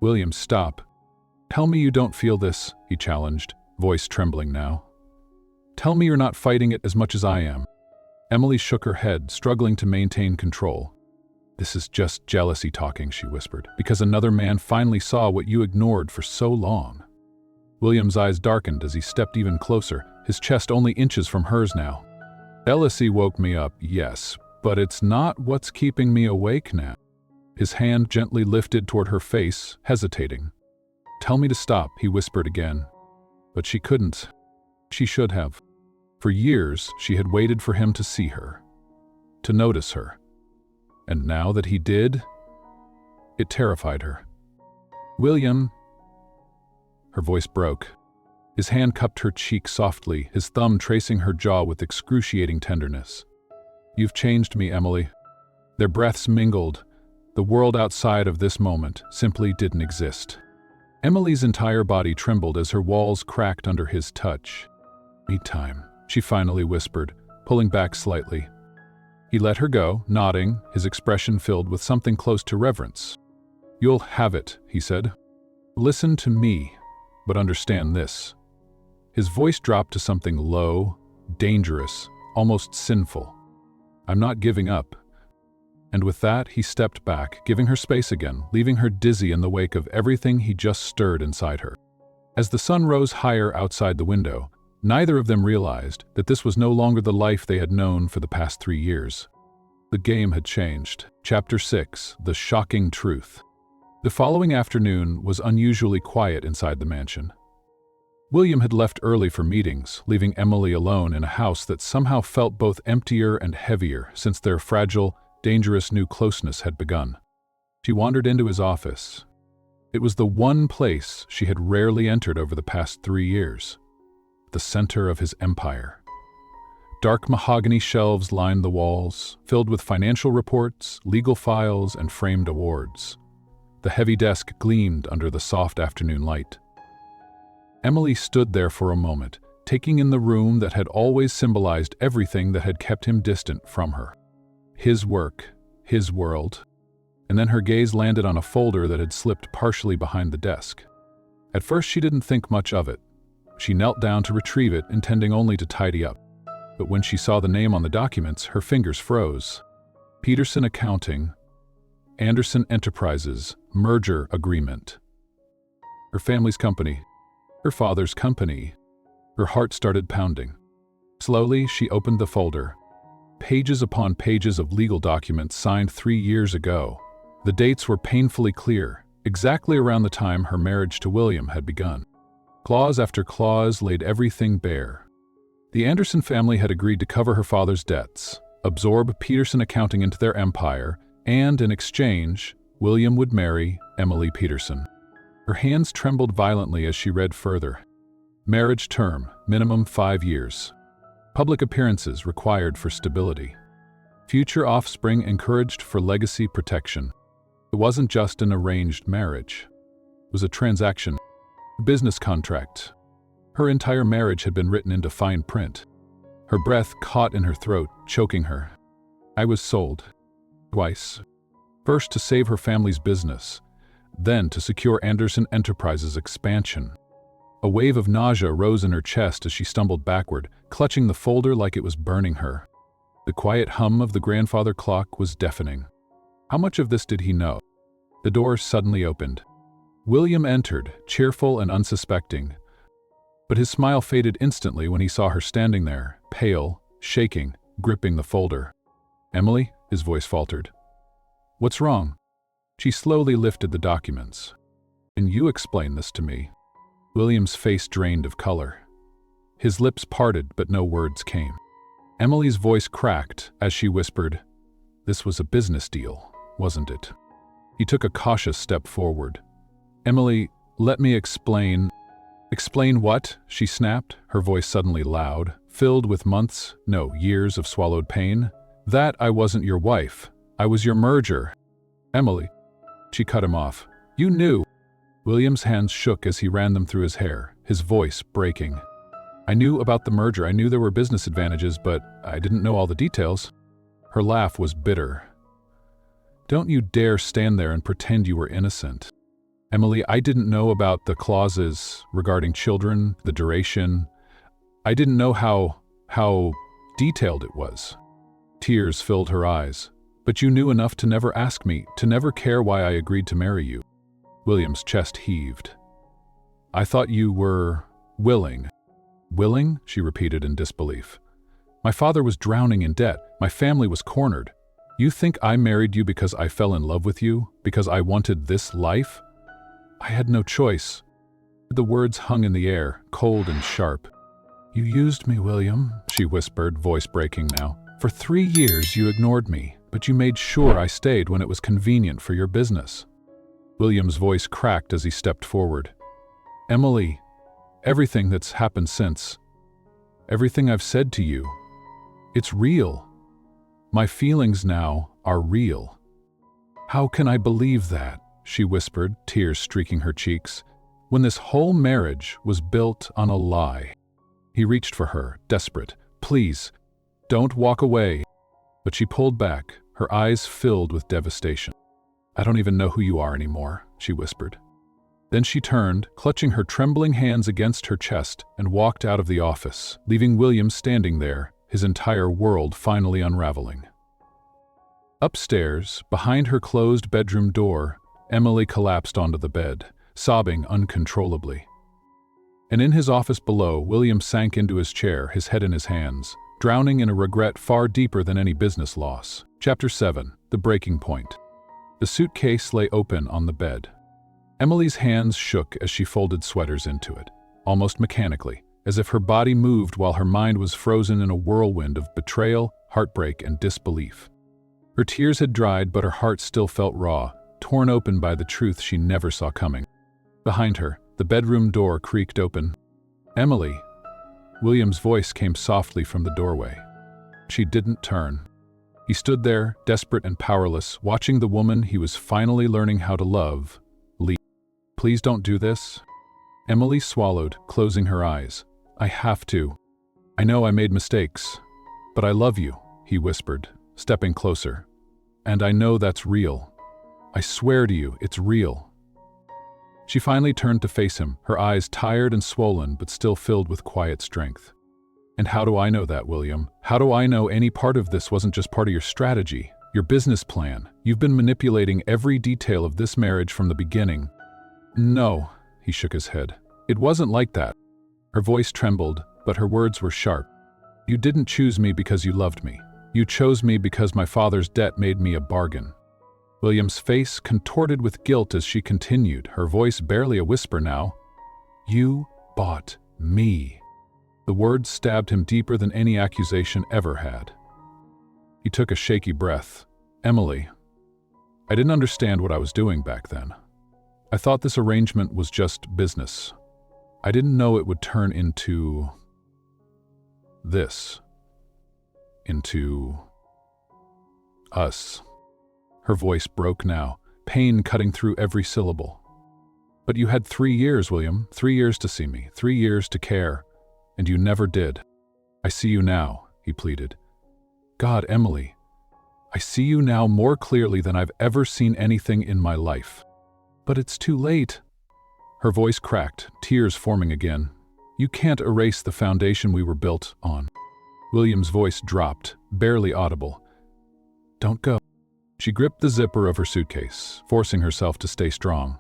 "William, stop. Tell me you don't feel this," he challenged, voice trembling now. "Tell me you're not fighting it as much as I am." Emily shook her head, struggling to maintain control. "This is just jealousy talking," she whispered, "because another man finally saw what you ignored for so long." William's eyes darkened as he stepped even closer, his chest only inches from hers now. "Jealousy woke me up, yes, but it's not what's keeping me awake now." His hand gently lifted toward her face, hesitating. "Tell me to stop," he whispered again. But she couldn't. She should have. For years, she had waited for him to see her, to notice her. And now that he did, it terrified her. "William." Her voice broke. His hand cupped her cheek softly, his thumb tracing her jaw with excruciating tenderness. You've changed me, Emily." Their breaths mingled. The world outside of this moment simply didn't exist. Emily's entire body trembled as her walls cracked under his touch. "Me time," she finally whispered, pulling back slightly. He let her go, nodding, his expression filled with something close to reverence. "You'll have it," he said. "Listen to me, but understand this." His voice dropped to something low, dangerous, almost sinful. "I'm not giving up." And with that, he stepped back, giving her space again, leaving her dizzy in the wake of everything he just stirred inside her. As the sun rose higher outside the window, neither of them realized that this was no longer the life they had known for the past 3 years. The game had changed. Chapter 6: The Shocking Truth. The following afternoon was unusually quiet inside the mansion. William had left early for meetings, leaving Emily alone in a house that somehow felt both emptier and heavier since their fragile, dangerous new closeness had begun. She wandered into his office. It was the one place she had rarely entered over the past 3 years. The center of his empire. Dark mahogany shelves lined the walls, filled with financial reports, legal files, and framed awards. The heavy desk gleamed under the soft afternoon light. Emily stood there for a moment, taking in the room that had always symbolized everything that had kept him distant from her. His work, his world. And then her gaze landed on a folder that had slipped partially behind the desk. At first she didn't think much of it. She knelt down to retrieve it, intending only to tidy up. But when she saw the name on the documents, her fingers froze. Peterson Accounting, Anderson Enterprises, merger agreement. Her family's company. Her father's company. Her heart started pounding. Slowly, she opened the folder. Pages upon pages of legal documents signed 3 years ago. The dates were painfully clear, exactly around the time her marriage to William had begun. Clause after clause laid everything bare. The Anderson family had agreed to cover her father's debts, absorb Peterson Accounting into their empire, and in exchange, William would marry Emily Peterson. Her hands trembled violently as she read further. Marriage term, minimum 5 years. Public appearances required for stability. Future offspring encouraged for legacy protection. It wasn't just an arranged marriage. It was a transaction, a business contract. Her entire marriage had been written into fine print. Her breath caught in her throat, choking her. I was sold. Twice. First to save her family's business, then to secure Anderson Enterprises' expansion. A wave of nausea rose in her chest as she stumbled backward, clutching the folder like it was burning her. The quiet hum of the grandfather clock was deafening. How much of this did he know? The door suddenly opened. William entered, cheerful and unsuspecting. But his smile faded instantly when he saw her standing there, pale, shaking, gripping the folder. "Emily?" his voice faltered. "What's wrong?" She slowly lifted the documents. "Can you explain this to me?" William's face drained of color. His lips parted, but no words came. Emily's voice cracked as she whispered, "This was a business deal, wasn't it?" He took a cautious step forward. "Emily, let me explain." "Explain what?" she snapped, her voice suddenly loud, filled with months, no, years of swallowed pain. "That I wasn't your wife. I was your merger." "Emily." She cut him off. "You knew." William's hands shook as he ran them through his hair, his voice breaking. "I knew about the merger. I knew there were business advantages, but I didn't know all the details." Her laugh was bitter. "Don't you dare stand there and pretend you were innocent. Emily, I didn't know about the clauses regarding children, the duration. I didn't know how detailed it was." Tears filled her eyes. "But you knew enough to never ask me, to never care why I agreed to marry you." William's chest heaved. "I thought you were willing." "Willing?" she repeated in disbelief. "My father was drowning in debt. My family was cornered. You think I married you because I fell in love with you? Because I wanted this life? I had no choice." The words hung in the air, cold and sharp. "You used me, William," she whispered, voice breaking now. "For 3 years you ignored me, but you made sure I stayed when it was convenient for your business." William's voice cracked as he stepped forward. "Emily, everything that's happened since, everything I've said to you, it's real. My feelings now are real." "How can I believe that?" she whispered, tears streaking her cheeks, "when this whole marriage was built on a lie?" He reached for her, desperate. "Please, don't walk away." But she pulled back, her eyes filled with devastation. "I don't even know who you are anymore," she whispered. Then she turned, clutching her trembling hands against her chest, and walked out of the office, leaving William standing there, his entire world finally unraveling. Upstairs, behind her closed bedroom door, Emily collapsed onto the bed, sobbing uncontrollably. And in his office below, William sank into his chair, his head in his hands, drowning in a regret far deeper than any business loss. Chapter 7. The Breaking Point. The suitcase lay open on the bed. Emily's hands shook as she folded sweaters into it, almost mechanically, as if her body moved while her mind was frozen in a whirlwind of betrayal, heartbreak, and disbelief. Her tears had dried, but her heart still felt raw, torn open by the truth she never saw coming. Behind her, the bedroom door creaked open. "Emily." William's voice came softly from the doorway. She didn't turn. He stood there, desperate and powerless, watching the woman he was finally learning how to love leave. "Please don't do this." Emily swallowed, closing her eyes. "I have to. I know I made mistakes, but I love you," he whispered, stepping closer. "And I know that's real. I swear to you, it's real." She finally turned to face him, her eyes tired and swollen but still filled with quiet strength. "And how do I know that, William? How do I know any part of this wasn't just part of your strategy, your business plan? You've been manipulating every detail of this marriage from the beginning." "No," he shook his head. "It wasn't like that." Her voice trembled, but her words were sharp. "You didn't choose me because you loved me. You chose me because my father's debt made me a bargain." William's face contorted with guilt as she continued, her voice barely a whisper now. "You bought me." The words stabbed him deeper than any accusation ever had. He took a shaky breath. "Emily, I didn't understand what I was doing back then. I thought this arrangement was just business. I didn't know it would turn into this. Into us." Her voice broke now, pain cutting through every syllable. "But you had 3 years, William, 3 years to see me, 3 years to care, and you never did." "I see you now," he pleaded. "God, Emily, I see you now more clearly than I've ever seen anything in my life." "But it's too late." Her voice cracked, tears forming again. "You can't erase the foundation we were built on." William's voice dropped, barely audible. "Don't go." She gripped the zipper of her suitcase, forcing herself to stay strong.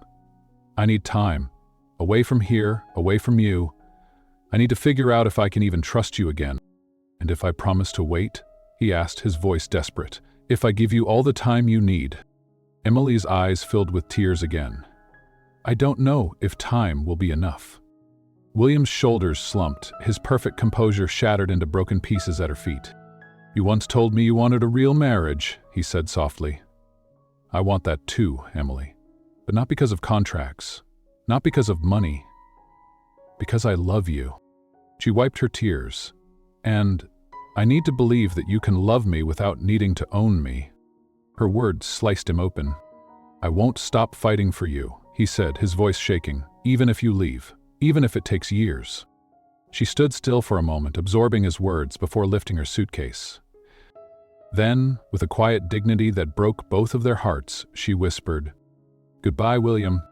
"I need time. Away from here, away from you. I need to figure out if I can even trust you again." "And if I promise to wait?" he asked, his voice desperate. "If I give you all the time you need?" Emily's eyes filled with tears again. "I don't know if time will be enough." William's shoulders slumped, his perfect composure shattered into broken pieces at her feet. "You once told me you wanted a real marriage," he said softly. "I want that too, Emily. But not because of contracts, not because of money. Because I love you." She wiped her tears. "And I need to believe that you can love me without needing to own me." Her words sliced him open. "I won't stop fighting for you," he said, his voice shaking, "even if you leave, even if it takes years." She stood still for a moment, absorbing his words before lifting her suitcase. Then, with a quiet dignity that broke both of their hearts, she whispered, "Goodbye, William."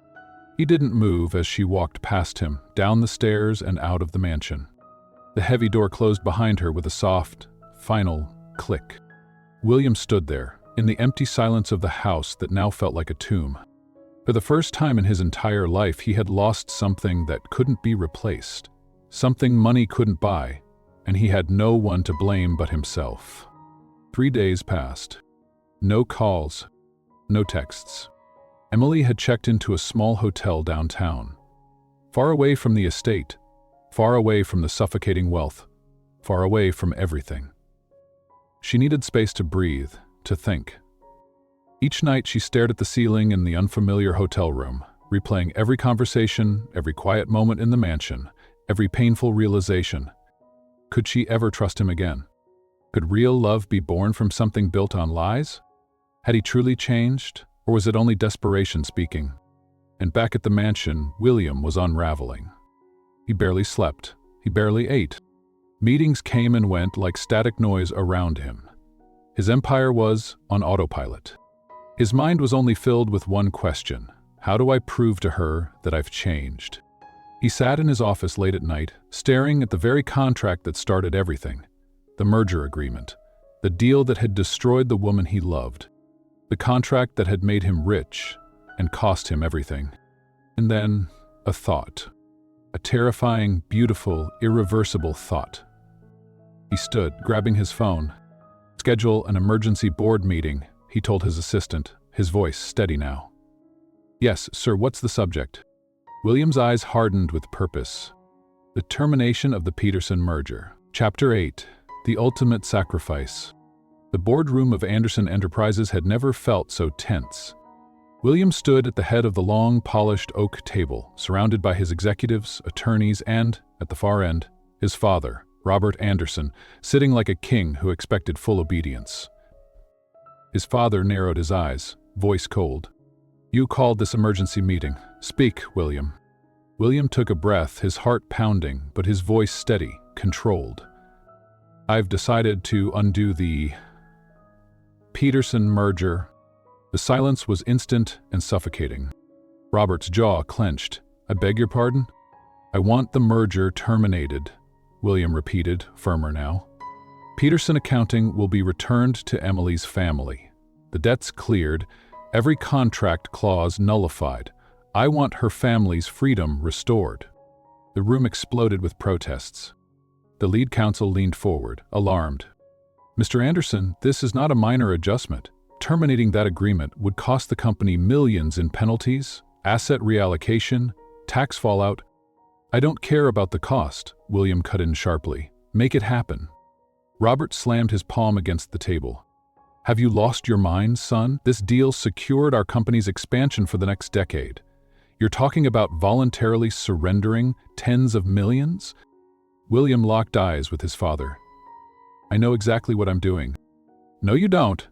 He didn't move as she walked past him, down the stairs and out of the mansion. The heavy door closed behind her with a soft, final click. William stood there, in the empty silence of the house that now felt like a tomb. For the first time in his entire life, he had lost something that couldn't be replaced, something money couldn't buy, and he had no one to blame but himself. 3 days passed. No calls, no texts. Emily had checked into a small hotel downtown, far away from the estate, far away from the suffocating wealth, far away from everything. She needed space to breathe, to think. Each night she stared at the ceiling in the unfamiliar hotel room, replaying every conversation, every quiet moment in the mansion, every painful realization. Could she ever trust him again? Could real love be born from something built on lies? Had he truly changed, or was it only desperation speaking? And back at the mansion, William was unraveling. He barely slept. He barely ate. Meetings came and went like static noise around him. His empire was on autopilot. His mind was only filled with one question: how do I prove to her that I've changed? He sat in his office late at night, staring at the very contract that started everything. The merger agreement. The deal that had destroyed the woman he loved. The contract that had made him rich and cost him everything. And then, a thought. A terrifying, beautiful, irreversible thought. He stood, grabbing his phone. Schedule an emergency board meeting, he told his assistant, his voice steady now. Yes, sir, what's the subject? William's eyes hardened with purpose. The termination of the Peterson merger. Chapter 8. The Ultimate Sacrifice. The boardroom of Anderson Enterprises had never felt so tense. William stood at the head of the long, polished oak table, surrounded by his executives, attorneys, and, at the far end, his father, Robert Anderson, sitting like a king who expected full obedience. His father narrowed his eyes, voice cold. You called this emergency meeting. Speak, William. William took a breath, his heart pounding, but his voice steady, controlled. I've decided to undo the Peterson merger. The silence was instant and suffocating. Robert's jaw clenched. I beg your pardon? I want the merger terminated, William repeated, firmer now. Peterson accounting will be returned to Emily's family. The debts cleared, every contract clause nullified. I want her family's freedom restored. The room exploded with protests. The lead counsel leaned forward, alarmed. Mr. Anderson, this is not a minor adjustment. Terminating that agreement would cost the company millions in penalties, asset reallocation, tax fallout. I don't care about the cost, William cut in sharply. Make it happen. Robert slammed his palm against the table. Have you lost your mind, son? This deal secured our company's expansion for the next decade. You're talking about voluntarily surrendering tens of millions? William locked eyes with his father. I know exactly what I'm doing. No, you don't.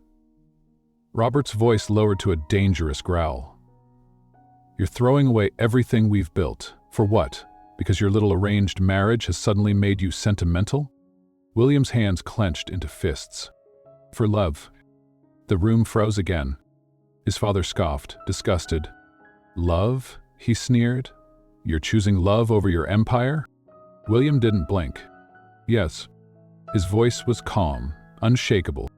Robert's voice lowered to a dangerous growl. You're throwing away everything we've built. For what? Because your little arranged marriage has suddenly made you sentimental? William's hands clenched into fists. For love. The room froze again. His father scoffed, disgusted. Love? He sneered. You're choosing love over your empire? William didn't blink. Yes. His voice was calm, unshakable.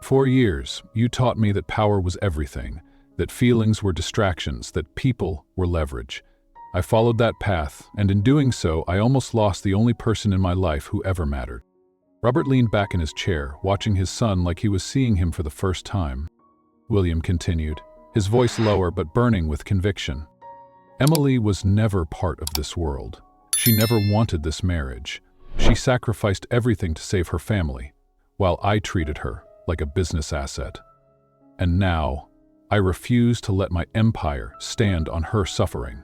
4 years, you taught me that power was everything, that feelings were distractions, that people were leverage. I followed that path, and in doing so, I almost lost the only person in my life who ever mattered. Robert leaned back in his chair, watching his son like he was seeing him for the first time. William continued, his voice lower but burning with conviction. Emily was never part of this world. She never wanted this marriage. She sacrificed everything to save her family, while I treated her like a business asset. And now, I refuse to let my empire stand on her suffering.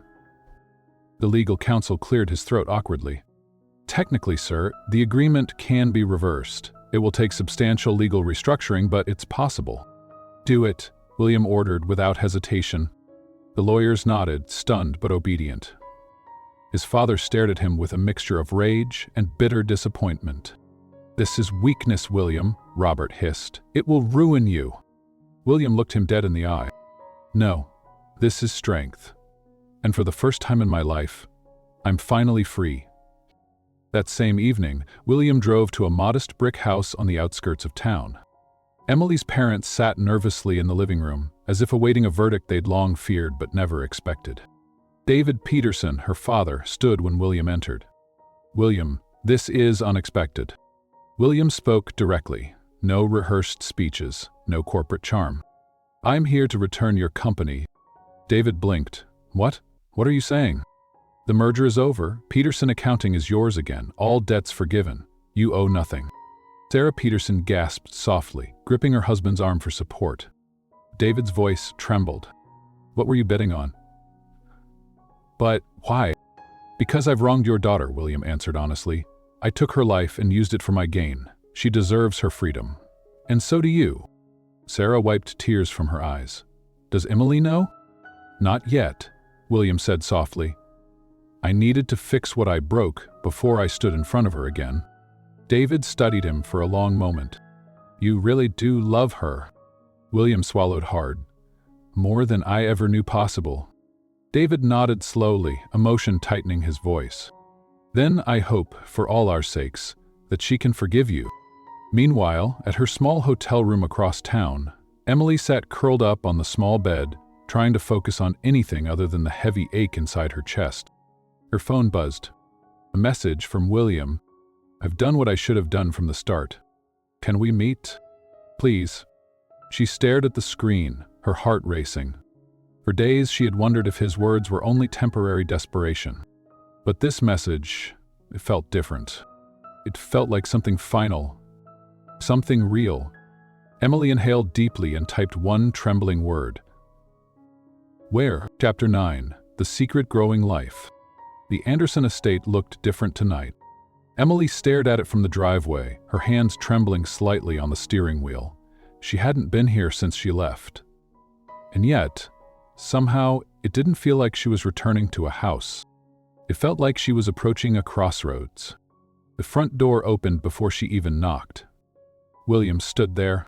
The legal counsel cleared his throat awkwardly. Technically, sir, the agreement can be reversed. It will take substantial legal restructuring, but it's possible. Do it, William ordered without hesitation. The lawyers nodded, stunned but obedient. His father stared at him with a mixture of rage and bitter disappointment. This is weakness, William, Robert hissed. It will ruin you. William looked him dead in the eye. No, this is strength. And for the first time in my life, I'm finally free. That same evening, William drove to a modest brick house on the outskirts of town. Emily's parents sat nervously in the living room, as if awaiting a verdict they'd long feared but never expected. David Peterson, her father, stood when William entered. William, this is unexpected. William spoke directly. No rehearsed speeches, no corporate charm. I'm here to return your company. David blinked. What? What are you saying? The merger is over. Peterson accounting is yours again. All debts forgiven. You owe nothing. Sarah Peterson gasped softly, gripping her husband's arm for support. David's voice trembled. What were you betting on? But why? Because I've wronged your daughter, William answered honestly. I took her life and used it for my gain. She deserves her freedom. And so do you. Sarah wiped tears from her eyes. Does Emily know? Not yet, William said softly. I needed to fix what I broke before I stood in front of her again. David studied him for a long moment. You really do love her. William swallowed hard. More than I ever knew possible. David nodded slowly, emotion tightening his voice. Then I hope, for all our sakes, that she can forgive you. Meanwhile, at her small hotel room across town, Emily sat curled up on the small bed, trying to focus on anything other than the heavy ache inside her chest. Her phone buzzed. A message from William. I've done what I should have done from the start. Can we meet? Please. She stared at the screen, her heart racing. For days she had wondered if his words were only temporary desperation. But this message, it felt different. It felt like something final. Something real. Emily inhaled deeply and typed one trembling word. Where? Chapter 9. The Secret Growing Life. The Anderson estate looked different tonight. Emily stared at it from the driveway, her hands trembling slightly on the steering wheel. She hadn't been here since she left. And yet, somehow, it didn't feel like she was returning to a house. It felt like she was approaching a crossroads. The front door opened before she even knocked. William stood there.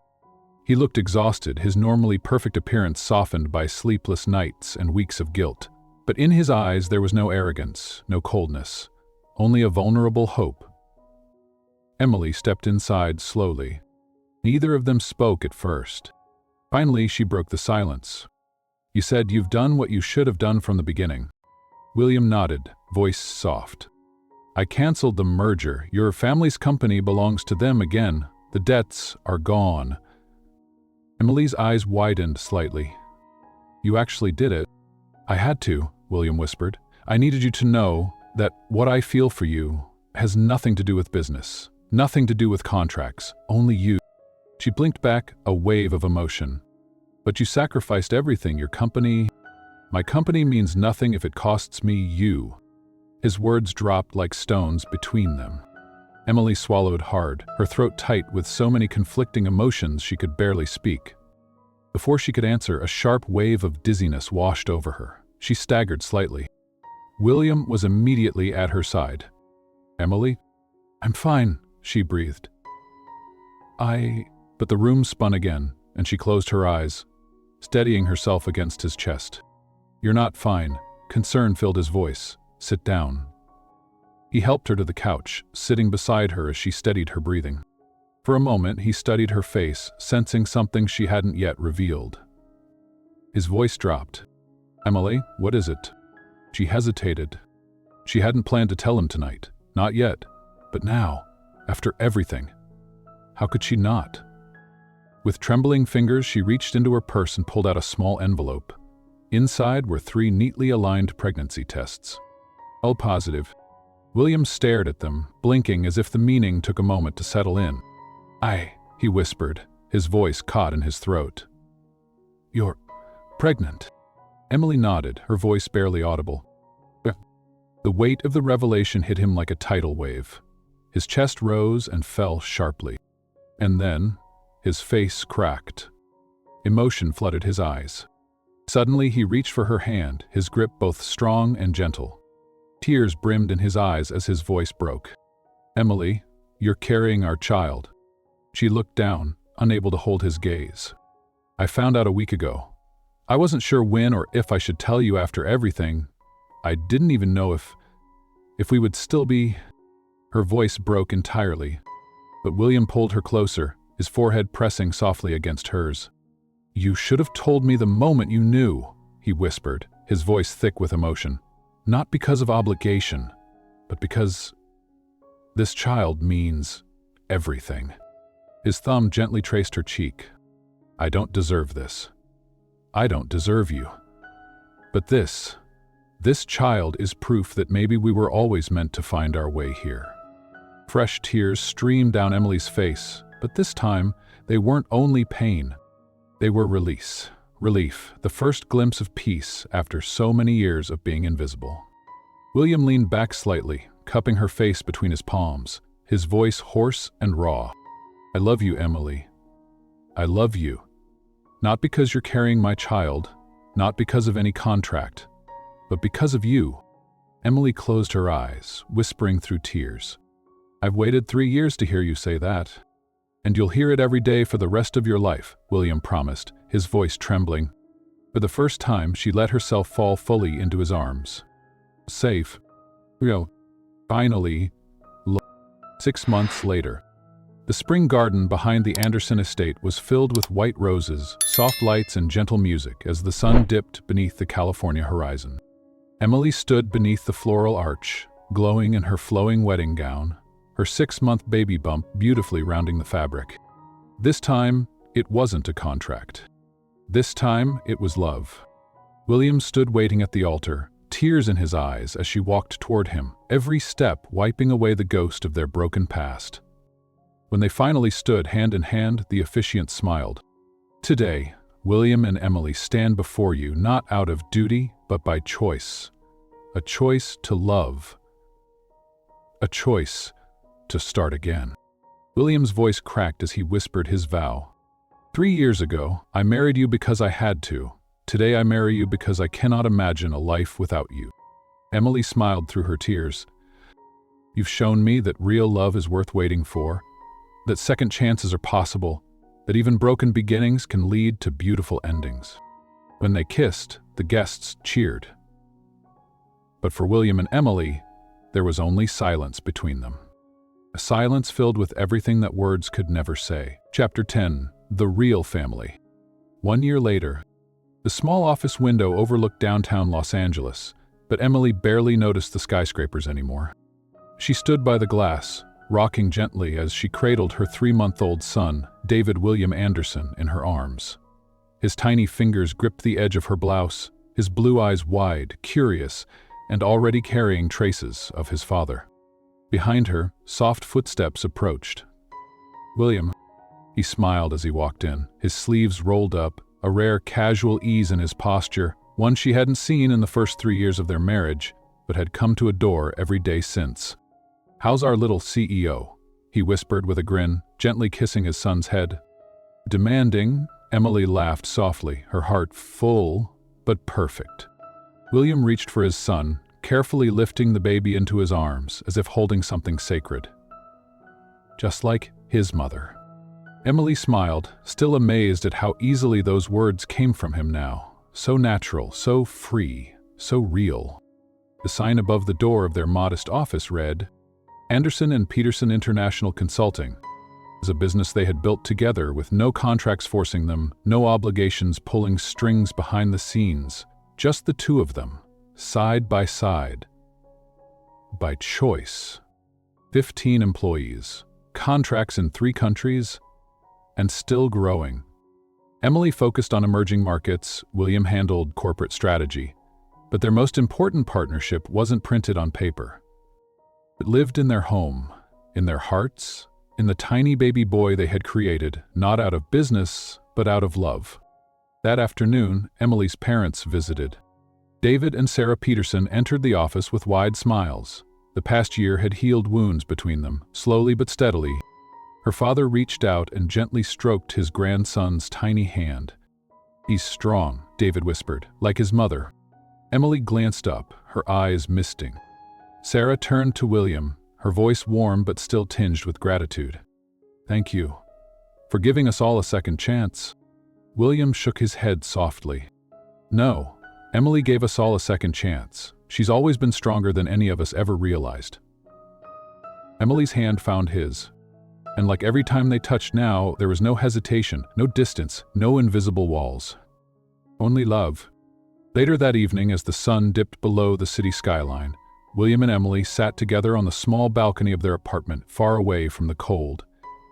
He looked exhausted, his normally perfect appearance softened by sleepless nights and weeks of guilt. But in his eyes there was no arrogance, no coldness, only a vulnerable hope. Emily stepped inside slowly. Neither of them spoke at first. Finally, she broke the silence. You said you've done what you should have done from the beginning. William nodded, voice soft. I canceled the merger. Your family's company belongs to them again. The debts are gone. Emily's eyes widened slightly. You actually did it. I had to, William whispered. I needed you to know that what I feel for you has nothing to do with business, nothing to do with contracts, only you. She blinked back, a wave of emotion. But you sacrificed everything, your company. My company means nothing if it costs me you. His words dropped like stones between them. Emily swallowed hard, her throat tight with so many conflicting emotions she could barely speak. Before she could answer, a sharp wave of dizziness washed over her. She staggered slightly. William was immediately at her side. Emily? I'm fine, she breathed. But the room spun again, and she closed her eyes, steadying herself against his chest. You're not fine. Concern filled his voice. Sit down. He helped her to the couch, sitting beside her as she steadied her breathing. For a moment, he studied her face, sensing something she hadn't yet revealed. His voice dropped. Emily, what is it? She hesitated. She hadn't planned to tell him tonight. Not yet. But now, after everything, how could she not? With trembling fingers, she reached into her purse and pulled out a small envelope. Inside were 3 neatly aligned pregnancy tests. All positive. William stared at them, blinking as if the meaning took a moment to settle in. He whispered, his voice caught in his throat. You're pregnant. Emily nodded, her voice barely audible. The weight of the revelation hit him like a tidal wave. His chest rose and fell sharply. And then, his face cracked. Emotion flooded his eyes. Suddenly, he reached for her hand, his grip both strong and gentle. Tears brimmed in his eyes as his voice broke. Emily, you're carrying our child. She looked down, unable to hold his gaze. I found out a week ago. I wasn't sure when or if I should tell you after everything. I didn't even know if we would still be. Her voice broke entirely, but William pulled her closer, his forehead pressing softly against hers. You should have told me the moment you knew, he whispered, his voice thick with emotion. Not because of obligation, but because this child means everything. His thumb gently traced her cheek. I don't deserve this. I don't deserve you. But this child is proof that maybe we were always meant to find our way here. Fresh tears streamed down Emily's face, but this time they weren't only pain. They were relief, the first glimpse of peace after so many years of being invisible. William leaned back slightly, cupping her face between his palms, his voice hoarse and raw. I love you, Emily. I love you. Not because you're carrying my child, not because of any contract, but because of you." Emily closed her eyes, whispering through tears. "I've waited 3 years to hear you say that. And you'll hear it every day for the rest of your life," William promised, his voice trembling. For the first time, she let herself fall fully into his arms. Safe. Finally. 6 months later. The spring garden behind the Anderson estate was filled with white roses, soft lights, and gentle music as the sun dipped beneath the California horizon. Emily stood beneath the floral arch, glowing in her flowing wedding gown, her 6-month baby bump beautifully rounding the fabric. This time, it wasn't a contract. This time, it was love. William stood waiting at the altar, tears in his eyes as she walked toward him, every step wiping away the ghost of their broken past. When they finally stood hand in hand, the officiant smiled. "Today, William and Emily stand before you not out of duty, but by choice. A choice to love. A choice to start again." William's voice cracked as he whispered his vow. "3 years ago, I married you because I had to. Today I marry you because I cannot imagine a life without you." Emily smiled through her tears. "You've shown me that real love is worth waiting for, that second chances are possible, that even broken beginnings can lead to beautiful endings." When they kissed, the guests cheered. But for William and Emily, there was only silence between them. A silence filled with everything that words could never say. Chapter 10. The Real Family. 1 year later, the small office window overlooked downtown Los Angeles, but Emily barely noticed the skyscrapers anymore. She stood by the glass, rocking gently as she cradled her 3-month-old son, David William Anderson, in her arms. His tiny fingers gripped the edge of her blouse, his blue eyes wide, curious, and already carrying traces of his father. Behind her, soft footsteps approached. "William," he smiled as he walked in, his sleeves rolled up, a rare casual ease in his posture, one she hadn't seen in the first 3 years of their marriage, but had come to adore every day since. "How's our little CEO?" he whispered with a grin, gently kissing his son's head. Demanding, Emily laughed softly, her heart full, but perfect. William reached for his son, carefully lifting the baby into his arms, as if holding something sacred. Just like his mother. Emily smiled, still amazed at how easily those words came from him now. So natural, so free, so real. The sign above the door of their modest office read, "Anderson and Peterson International Consulting." It was a business they had built together with no contracts forcing them, no obligations pulling strings behind the scenes, just the two of them, side by side. By choice. 15 employees, contracts in 3 countries, and still growing. Emily focused on emerging markets, William handled corporate strategy, but their most important partnership wasn't printed on paper. It lived in their home, in their hearts, in the tiny baby boy they had created, not out of business, but out of love. That afternoon, Emily's parents visited. David and Sarah Peterson entered the office with wide smiles. The past year had healed wounds between them, slowly but steadily. Her father reached out and gently stroked his grandson's tiny hand. "He's strong," David whispered, "like his mother." Emily glanced up, her eyes misting. Sarah turned to William, her voice warm but still tinged with gratitude. "Thank you for giving us all a second chance." William shook his head softly. "No, Emily gave us all a second chance. She's always been stronger than any of us ever realized." Emily's hand found his, and like every time they touched now, there was no hesitation, no distance, no invisible walls. Only love. Later that evening, as the sun dipped below the city skyline, William and Emily sat together on the small balcony of their apartment, far away from the cold,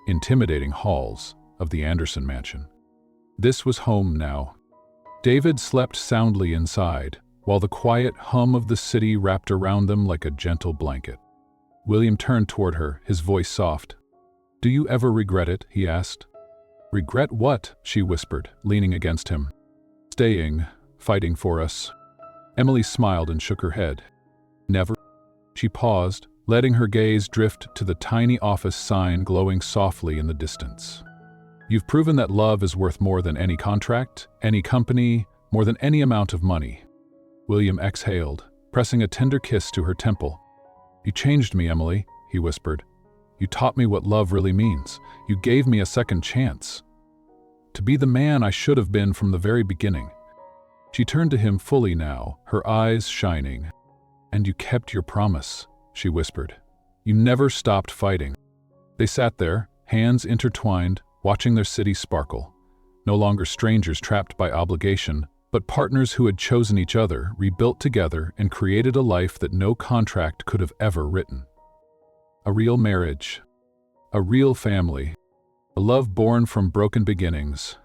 intimidating halls of the Anderson mansion. This was home now. David slept soundly inside, while the quiet hum of the city wrapped around them like a gentle blanket. William turned toward her, his voice soft. "Do you ever regret it?" he asked. "Regret what?" she whispered, leaning against him. "Staying, fighting for us." Emily smiled and shook her head. "Never." She paused, letting her gaze drift to the tiny office sign glowing softly in the distance. You've proven that love is worth more than any contract, any company, more than any amount of money. William exhaled, pressing a tender kiss to her temple. You changed me, Emily, he whispered. You taught me what love really means. You gave me a second chance. To be the man I should have been from the very beginning. She turned to him fully now, her eyes shining. And you kept your promise, she whispered. You never stopped fighting. They sat there, hands intertwined, watching their city sparkle. No longer strangers trapped by obligation, but partners who had chosen each other, rebuilt together, and created a life that no contract could have ever written. A real marriage, a real family, a love born from broken beginnings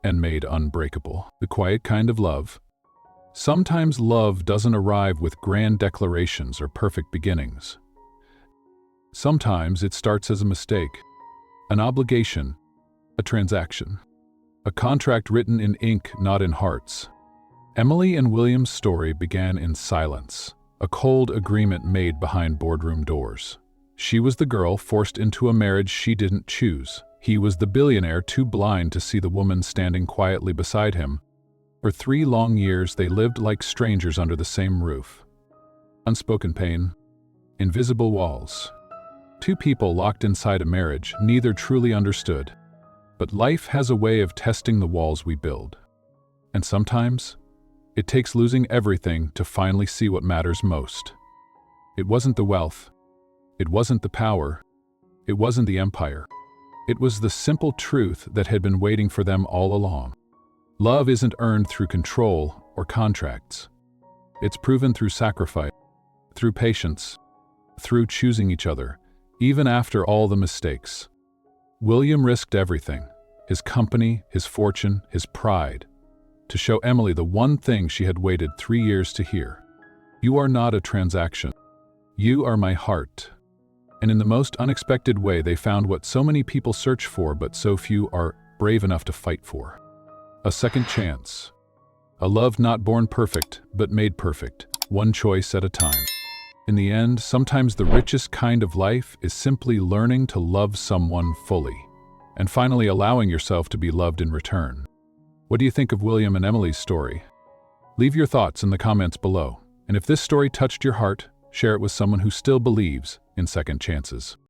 and made unbreakable. The quiet kind of love. Sometimes love doesn't arrive with grand declarations or perfect beginnings. Sometimes it starts as a mistake, an obligation, a transaction, a contract written in ink, not in hearts. Emily and William's story began in silence, a cold agreement made behind boardroom doors. She was the girl forced into a marriage she didn't choose. He was the billionaire too blind to see the woman standing quietly beside him. For 3 long years they lived like strangers under the same roof. Unspoken pain, invisible walls. 2 people locked inside a marriage neither truly understood. But life has a way of testing the walls we build. And sometimes, it takes losing everything to finally see what matters most. It wasn't the wealth. It wasn't the power. It wasn't the empire. It was the simple truth that had been waiting for them all along. Love isn't earned through control or contracts. It's proven through sacrifice, through patience, through choosing each other, even after all the mistakes. William risked everything, his company, his fortune, his pride, to show Emily the one thing she had waited 3 years to hear. You are not a transaction. You are my heart. And in the most unexpected way, they found what so many people search for but so few are brave enough to fight for. A second chance. A love not born perfect, but made perfect, one choice at a time. In the end, sometimes the richest kind of life is simply learning to love someone fully, and finally allowing yourself to be loved in return. What do you think of William and Emily's story? Leave your thoughts in the comments below, and if this story touched your heart, share it with someone who still believes in second chances.